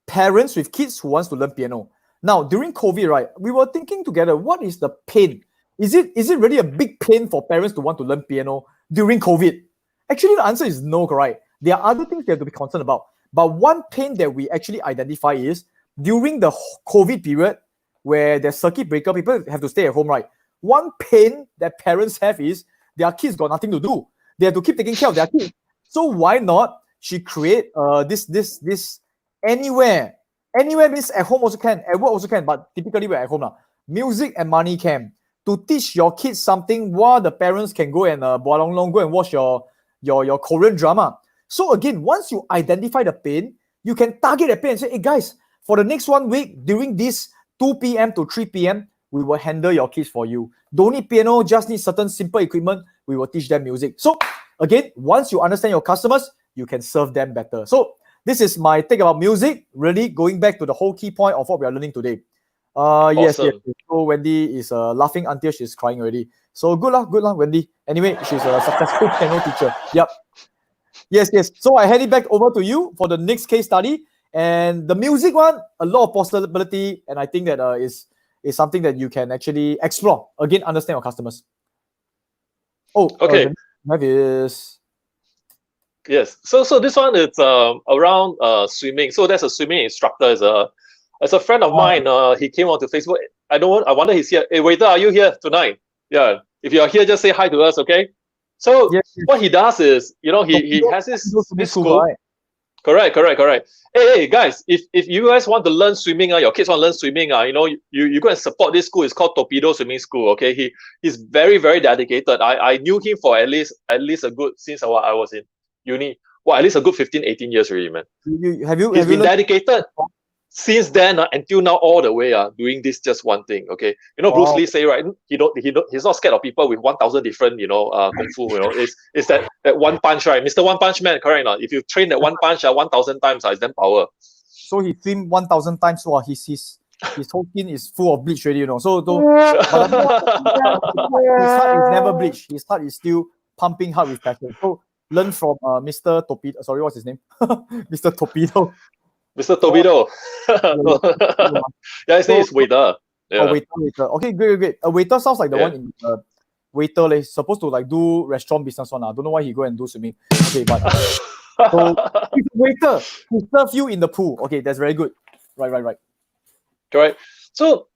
A: parents with kids who wants to learn piano. Now, during COVID, right, we were thinking together, what is the pain? Is it really a big pain for parents to want to learn piano during COVID? Actually, the answer is no, correct? There are other things they have to be concerned about. But one pain that we actually identify is during the COVID period, where there's circuit breaker, people have to stay at home, right? One pain that parents have is their kids got nothing to do. They have to keep taking care of their kids. So why not she create this anywhere? Anywhere means at home also can, at work also can, but typically we're at home now. Music and money camp to teach your kids something while the parents can go and go and watch your Korean drama. So again, once you identify the pain, you can target the pain and say, hey guys, for the next 1 week during this 2 p.m. to 3 p.m., we will handle your kids for you. Don't need piano, just need certain simple equipment. We will teach them music. So again, once you understand your customers, you can serve them better. So this is my take about music, really going back to the whole key point of what we are learning today. Yes. So Wendy is laughing until she's crying already. So good luck, Wendy. Anyway, she's a successful piano teacher. Yep. Yes. So I hand it back over to you for the next case study. And the music one, a lot of possibility, and I think that is something that you can actually explore. Again, understand your customers. Oh,
C: okay.
A: That is
C: yes. So this one is around swimming. So there's a swimming instructor. As a friend of mine. He came onto Facebook. I wonder he's here. Hey waiter, are you here tonight? Yeah. If you are here, just say hi to us, okay? So what he does is, he has this school. Right? Correct. Hey guys, if you guys want to learn swimming, your kids want to learn swimming, you go and support this school. It's called Torpedo Swimming School. Okay, he's very, very dedicated. I knew him for at least a good, since I was in uni. Well, at least a good 15, 18 years already, man. He's been dedicated since then until now, all the way doing this just one thing. Okay, Bruce Lee say, right, he's not scared of people with 1,000 different kung fu. It's that one punch, right? Mr. One Punch Man, correct? Not if you train that one punch 1,000 times, it's then power.
A: So he swim 1,000 times. Wow, his whole skin is full of bleach already. So but his heart is never bleached. His heart is still pumping hard with passion. So learn from Mr. Torpedo. Sorry, what's his name? Mr. Torpedo.
C: Mr. Torpedo. Yeah, his name is waiter. Yeah.
A: Oh, waiter. Okay, great. A waiter sounds like the one in waiter. He's supposed to like do restaurant business one. I don't know why he go and do swimming. Okay, but so he's a waiter who serve you in the pool. Okay, that's very good. Right.
C: Correct. So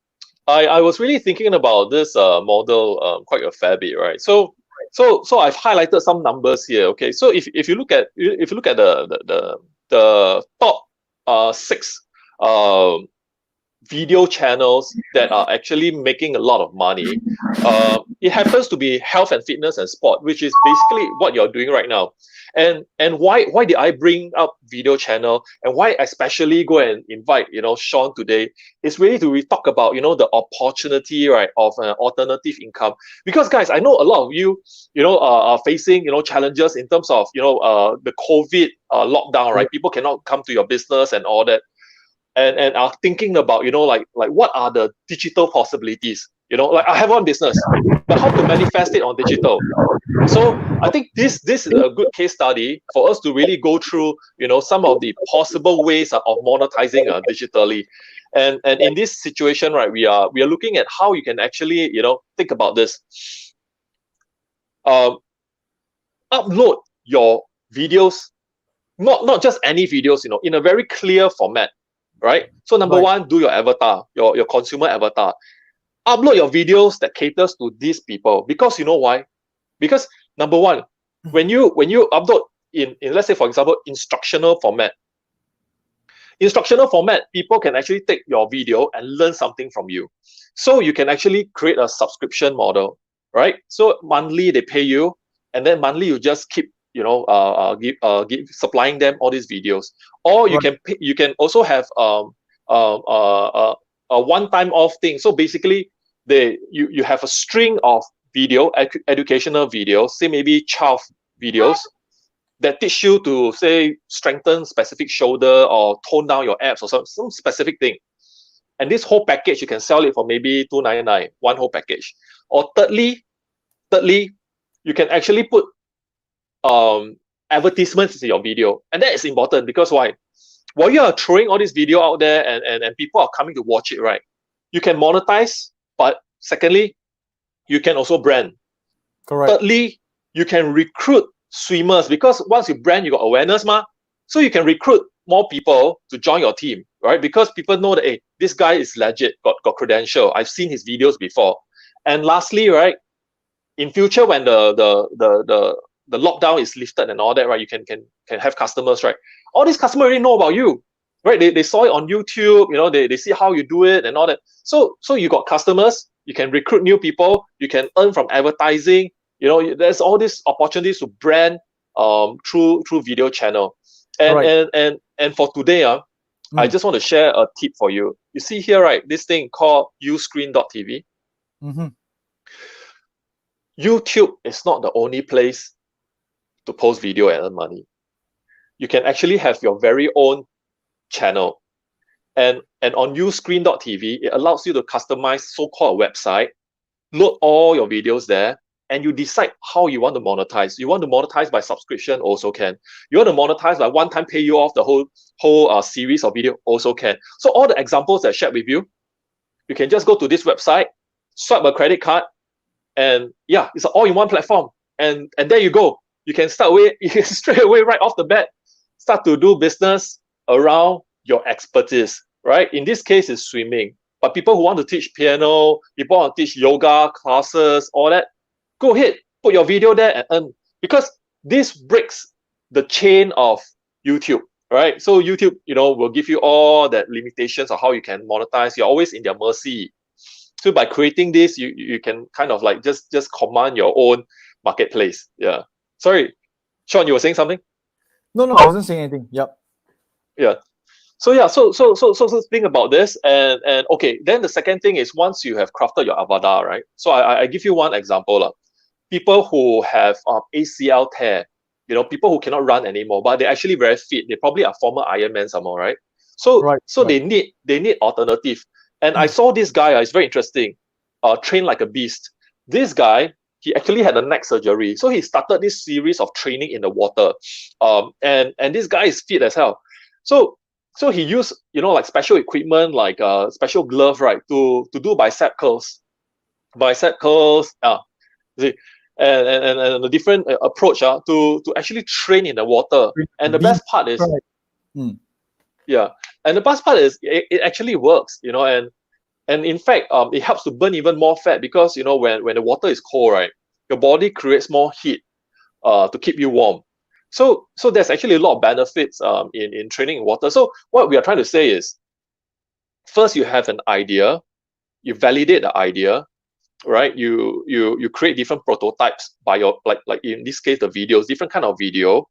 C: I was really thinking about this model quite a fair bit, right? So I've highlighted some numbers here. Okay, so if you look at the top 6 video channels that are actually making a lot of money, it happens to be health and fitness and sport, which is basically what you're doing right now. And why did I bring up video channel, and why especially go and invite Sean today is really to talk about the opportunity, right, of an alternative income. Because guys, I know a lot of you are facing challenges in terms of the COVID lockdown, right? People cannot come to your business and all that. and are thinking about, like what are the digital possibilities? Like I have one business, but how to manifest it on digital? So I think this is a good case study for us to really go through, some of the possible ways of monetizing digitally. And in this situation, right, we are looking at how you can actually, think about this. Upload your videos, not just any videos, in a very clear format, right? So number one, do your avatar, your consumer avatar. Upload your videos that caters to these people, because you know why? Because number one, when you upload in let's say, for example, instructional format, people can actually take your video and learn something from you. So you can actually create a subscription model, right? So monthly they pay you, and then monthly you just keep supplying them all these videos. Or you can pay, you can also have a one-time off thing. So basically you have a string of educational videos, say maybe 12 videos that teach you to, say, strengthen specific shoulder or tone down your abs or some specific thing. And this whole package, you can sell it for maybe $299, one whole package. Or thirdly, you can actually put advertisements in your video. And that is important because why? While you are throwing all this video out there and people are coming to watch it, right? You can monetize, but secondly, you can also brand.
A: Correct.
C: Thirdly, you can recruit swimmers, because once you brand, you got awareness, so you can recruit more people to join your team, right? Because people know that, hey, this guy is legit, got credential. I've seen his videos before. And lastly, right, in future when the lockdown is lifted and all that, right, you can have customers, right? All these customers already know about you, right? They saw it on YouTube, they see how you do it and all that. So you got customers, you can recruit new people, you can earn from advertising. There's all these opportunities to brand through video channel. And for today, I just want to share a tip for you. You see here, right, this thing called uscreen.tv. YouTube is not the only place to post video and earn money. You can actually have your very own channel. And on uscreen.tv, it allows you to customize so-called website, load all your videos there, and you decide how you want to monetize. You want to monetize by subscription, also can. You want to monetize by one-time pay you off the whole series of video, also can. So all the examples that I shared with you, you can just go to this website, swipe a credit card, and yeah, it's an all-in-one platform. And there you go. You can straight away right off the bat, start to do business around your expertise, right? In this case, it's swimming. But people who want to teach piano, people want to teach yoga classes, all that, go ahead, put your video there and earn. Because this breaks the chain of YouTube, right? So YouTube, will give you all that limitations of how you can monetize. You're always in their mercy. So by creating this, you can kind of like just command your own marketplace. Yeah. Sorry, Sean, you were saying something?
A: No, I wasn't saying anything. Yep.
C: Yeah. So think about this, and okay, then the second thing is, once you have crafted your avatar, right? So I give you one example. People who have ACL tear, people who cannot run anymore, but they're actually very fit. They probably are former Ironman somehow, right? So they need alternative. And I saw this guy, it's very interesting, train like a beast. This guy, he actually had a neck surgery. So he started this series of training in the water. And this guy is fit as hell. So he used, like special equipment, like special glove, right, to do bicep curls. See, and a different approach to actually train in the water. And the best part is, yeah, and the best part is it actually works, and in fact, it helps to burn even more fat, because when the water is cold, right, your body creates more heat to keep you warm. So there's actually a lot of benefits in training in water. So what we are trying to say is, first you have an idea, you validate the idea, right? You create different prototypes by your, like in this case, the videos, different kind of video.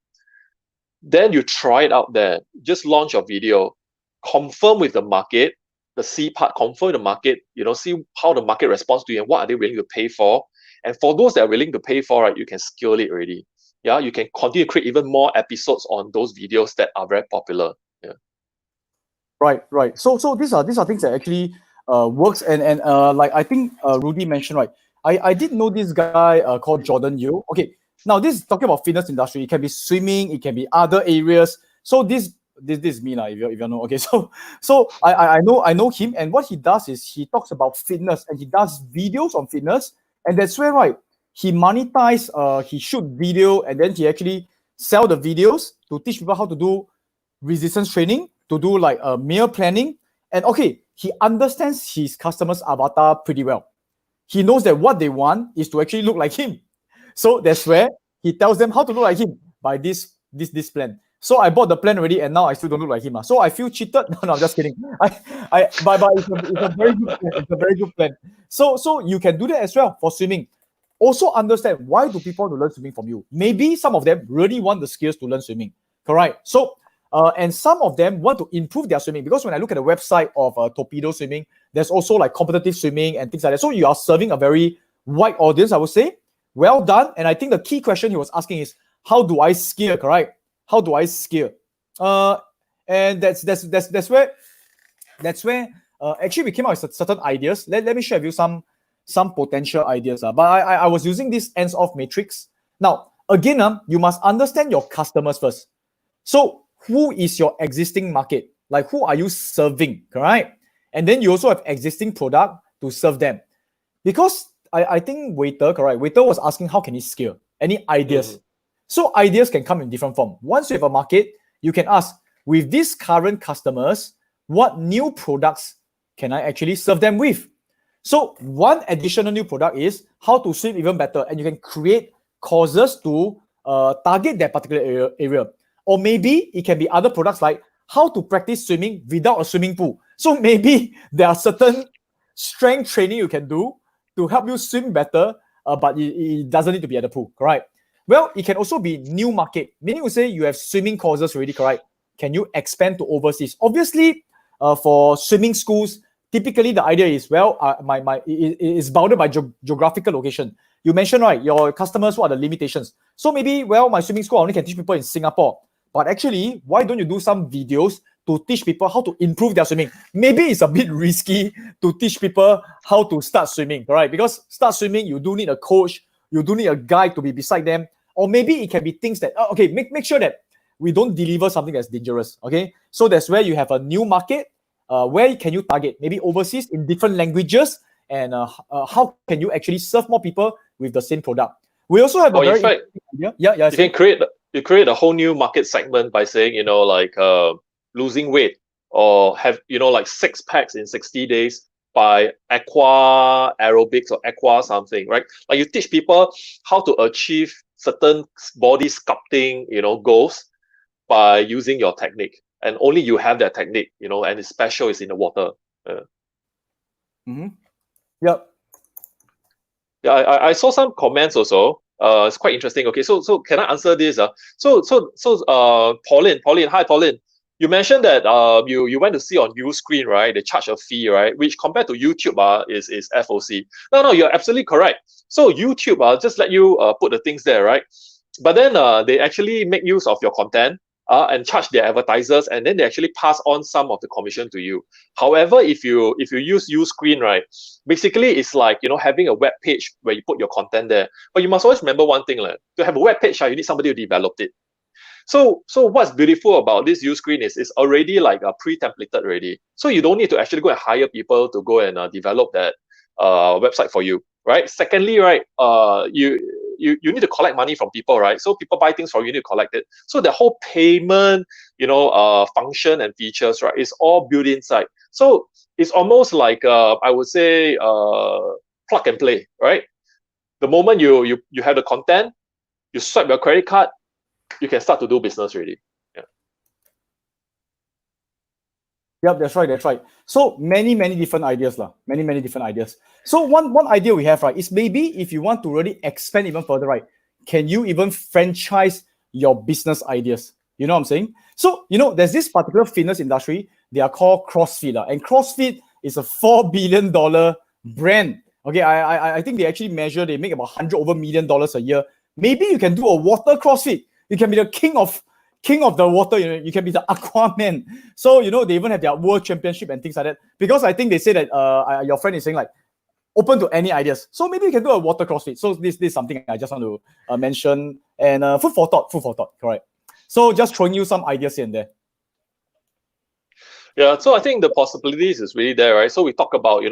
C: Then you try it out there. Just launch your video, confirm with the market, the C part, confirm the market, see how the market responds to you and what are they willing to pay for. And for those that are willing to pay for, right, you can scale it already. Yeah, you can continue to create even more episodes on those videos that are very popular. Yeah.
A: Right. So these are things that actually works, and like I think Rudy mentioned, right. I did know this guy called Jordan Yu. Okay, now this is talking about fitness industry. It can be swimming, it can be other areas. So this is me now. If you know, okay. So I know him, and what he does is he talks about fitness and he does videos on fitness, and that's where right he monetize. He shoot video and then he actually sell the videos to teach people how to do resistance training, to do like meal planning. And okay, he understands his customers' avatar pretty well. He knows that what they want is to actually look like him. So that's where he tells them how to look like him by this plan. So I bought the plan already, and now I still don't look like him. So I feel cheated. No, I'm just kidding. But it's a very good plan. It's a very good plan. So you can do that as well for swimming. Also understand why do people want to learn swimming from you. Maybe some of them really want the skills to learn swimming. Correct. So and some of them want to improve their swimming, because when I look at the website of Torpedo Swimming, there's also like competitive swimming and things like that. So you are serving a very wide audience, I would say. Well done. And I think the key question he was asking is, how do I scale? Correct? How do I scale? And that's where actually we came out with certain ideas. Let me share with you some potential ideas. But I was using this ends off matrix. Now again, you must understand your customers first. So who is your existing market? Like, who are you serving, correct? And then you also have existing product to serve them. Because I think Waiter, correct? Waiter was asking how can he scale? Any ideas? So ideas can come in different form. Once you have a market, you can ask, with these current customers, what new products can I actually serve them with? So one additional new product is how to swim even better. And you can create courses to target that particular area. Or maybe it can be other products like how to practice swimming without a swimming pool. So maybe there are certain strength training you can do to help you swim better, but it doesn't need to be at the pool, correct? Well, it can also be new market, meaning you say you have swimming courses already, correct? Can you expand to overseas? Obviously, for swimming schools, typically the idea is, well, it is bounded by geographical location. You mentioned, right, your customers, what are the limitations? So maybe, well, my swimming school only can teach people in Singapore. But actually, why don't you do some videos to teach people how to improve their swimming? Maybe it's a bit risky to teach people how to start swimming, right? Because start swimming, you do need a coach, you do need a guide to be beside them. Or maybe it can be things that, okay, make sure that we don't deliver something that's dangerous, okay? So that's where you have a new market. Where can you target? Maybe overseas in different languages, and how can you actually serve more people with the same product? We also have a very
C: idea. Yeah. You create a whole new market segment by saying, like losing weight, or have, like 6 packs in 60 days by aqua aerobics or aqua something, right? Like you teach people how to achieve certain body sculpting, goals by using your technique. And only you have that technique, and it's special, it's in the water.
A: Yep.
C: Yeah, I saw some comments also. It's quite interesting. Okay, so can I answer this? Pauline, hi Pauline. You mentioned that you went to see on Uscreen, right? They charge a fee, right? Which compared to YouTube is FOC. No, you're absolutely correct. So YouTube just let you put the things there, right? But then they actually make use of your content and charge their advertisers, and then they actually pass on some of the commission to you. However, if you use Uscreen, right, basically it's like having a web page where you put your content there. But you must always remember one thing, to have a web page, you need somebody to develop it. So what's beautiful about this Uscreen is it's already like pre-templated already. So you don't need to actually go and hire people to go and develop that website for you, right? Secondly, right, you need to collect money from people, right? So people buy things from you, you need to collect it. So the whole payment, function and features, right, is all built inside. So it's almost like I would say plug and play, right? The moment you have the content, you swipe your credit card, you can start to do business already.
A: Yep, that's right. So many different ideas, many different ideas. So one idea we have, right, is maybe if you want to really expand even further, right, can you even franchise your business ideas? You know what I'm saying? So, there's this particular fitness industry, they are called CrossFit, and CrossFit is a $4 billion brand. Okay, I think they actually they make about $100 over million a year. Maybe you can do a water CrossFit. You can be the king of king of the water. You can be the Aquaman. So they even have their world championship and things like that. Because I think they say that your friend is saying like open to any ideas. So maybe you can do a water CrossFit. So this is something I just want to mention, and food for thought. Correct. So just throwing you some ideas here and there.
C: Yeah, so I think the possibilities is really there, right? So we talk about,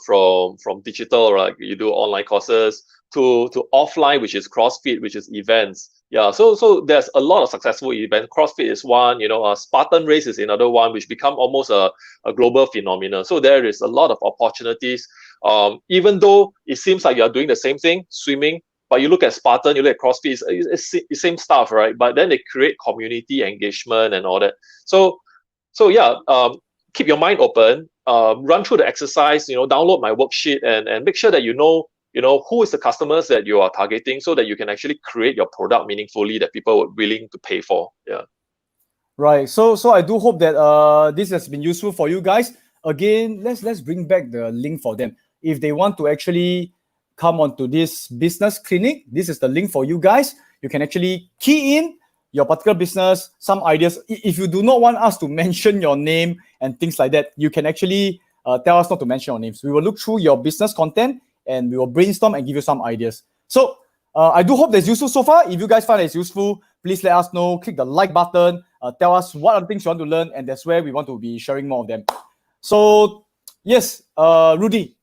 C: from digital, right? You do online courses to offline, which is CrossFit, which is events. Yeah, so there's a lot of successful events. CrossFit is one, Spartan race is another one, which become almost a global phenomenon. So there is a lot of opportunities. Even though it seems like you're doing the same thing, swimming, but you look at Spartan, you look at CrossFit, it's the same stuff, right? But then they create community engagement and all that. So yeah, keep your mind open, run through the exercise, download my worksheet and make sure that you know who is the customers that you are targeting, so that you can actually create your product meaningfully that people are willing to pay for. Yeah.
A: Right. So I do hope that this has been useful for you guys. Again, let's bring back the link for them. If they want to actually come onto this business clinic, this is the link for you guys. You can actually key in your particular business, some ideas. If you do not want us to mention your name and things like that, you can actually tell us not to mention your names. We will look through your business content and we will brainstorm and give you some ideas. So I do hope that's useful so far. If you guys find it's useful, please let us know. Click the like button. Tell us what are the things you want to learn, and that's where we want to be sharing more of them. So yes, Rudy,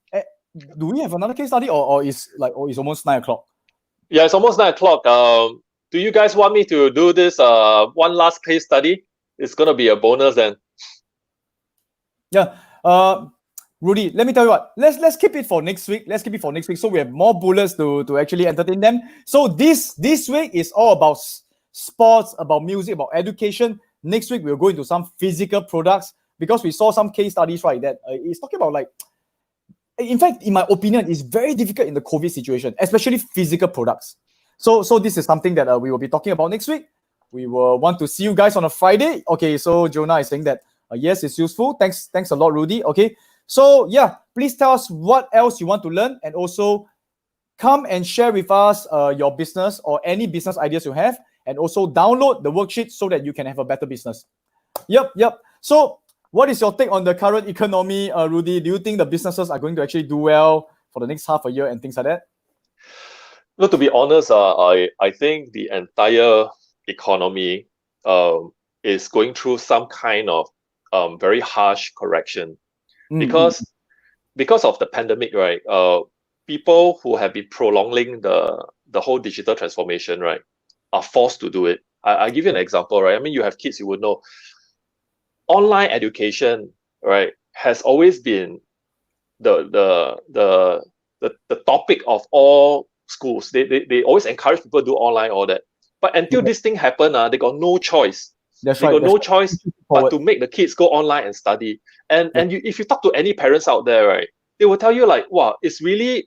A: do we have another case study, or it's almost 9 o'clock?
C: Yeah, it's almost 9 o'clock. Do you guys want me to do this one last case study? It's gonna be a bonus then.
A: Yeah. Rudy, let me tell you what. Let's keep it for next week. Let's keep it for next week, so we have more bullets to actually entertain them. So this week is all about sports, about music, about education. Next week we'll go into some physical products, because we saw some case studies, right, that it's talking about, like, in fact, in my opinion, it's very difficult in the COVID situation, especially physical products. So this is something that we will be talking about next week. We will want to see you guys on a Friday. Okay, so Jonah is saying that yes, it's useful. Thanks a lot, Rudy. Okay, so yeah, please tell us what else you want to learn, and also come and share with us your business or any business ideas you have, and also download the worksheet so that you can have a better business. Yep. So what is your take on the current economy, Rudy? Do you think the businesses are going to actually do well for the next half a year and things like that?
C: No, to be honest, I think the entire economy is going through some kind of very harsh correction, because of the pandemic, right? People who have been prolonging the whole digital transformation, right, are forced to do it. I give you an example, right? I mean, you have kids, you would know. Online education, right, has always been the topic of all schools. They always encourage people to do online, all that. But until this thing happened, they got no choice. They got no choice but to make the kids go online and study. And if you talk to any parents out there, right, they will tell you, like, wow, it's really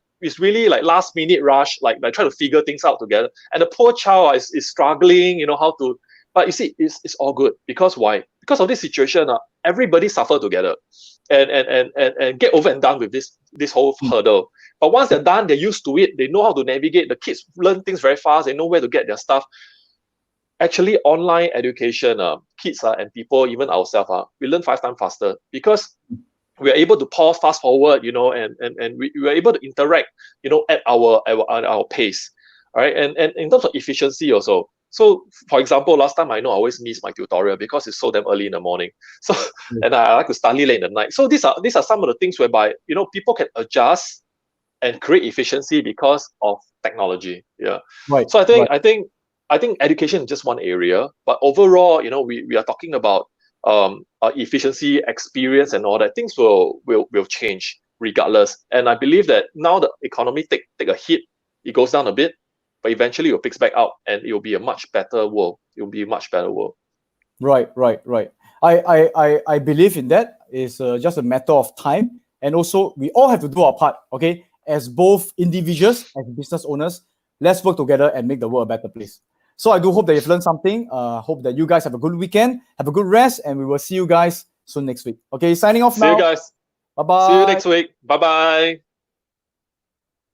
C: like last minute rush, like trying to figure things out together. And the poor child is struggling, how to. But you see, it's all good. Because why? Because of this situation, everybody suffer together, and get over and done with this whole hurdle. But once they're done, they're used to it. They know how to navigate. The kids learn things very fast. They know where to get their stuff. Actually, online education, kids and people, even ourselves, we learn 5 times faster, because we are able to pause, fast forward, and we are able to interact, at our pace, all right? And in terms of efficiency also. So, for example, last time I always miss my tutorial because it's so damn early in the morning. So, and I like to study late in the night. So these are some of the things whereby people can adjust and create efficiency because of technology. Yeah.
A: Right.
C: So I think education is just one area, but overall, we are talking about efficiency, experience, and all that. Things will change regardless. And I believe that now the economy take a hit, it goes down a bit, but eventually it will pick back up, and it will be a much better world. It will be a much better world.
A: Right. I believe in that. It's just a matter of time, and also we all have to do our part. Okay, as both individuals, as business owners, let's work together and make the world a better place. So I do hope that you've learned something. Hope that you guys have a good weekend, have a good rest, and we will see you guys soon next week. Okay, signing off now.
C: See you guys.
A: Bye-bye.
C: See you next week. Bye-bye.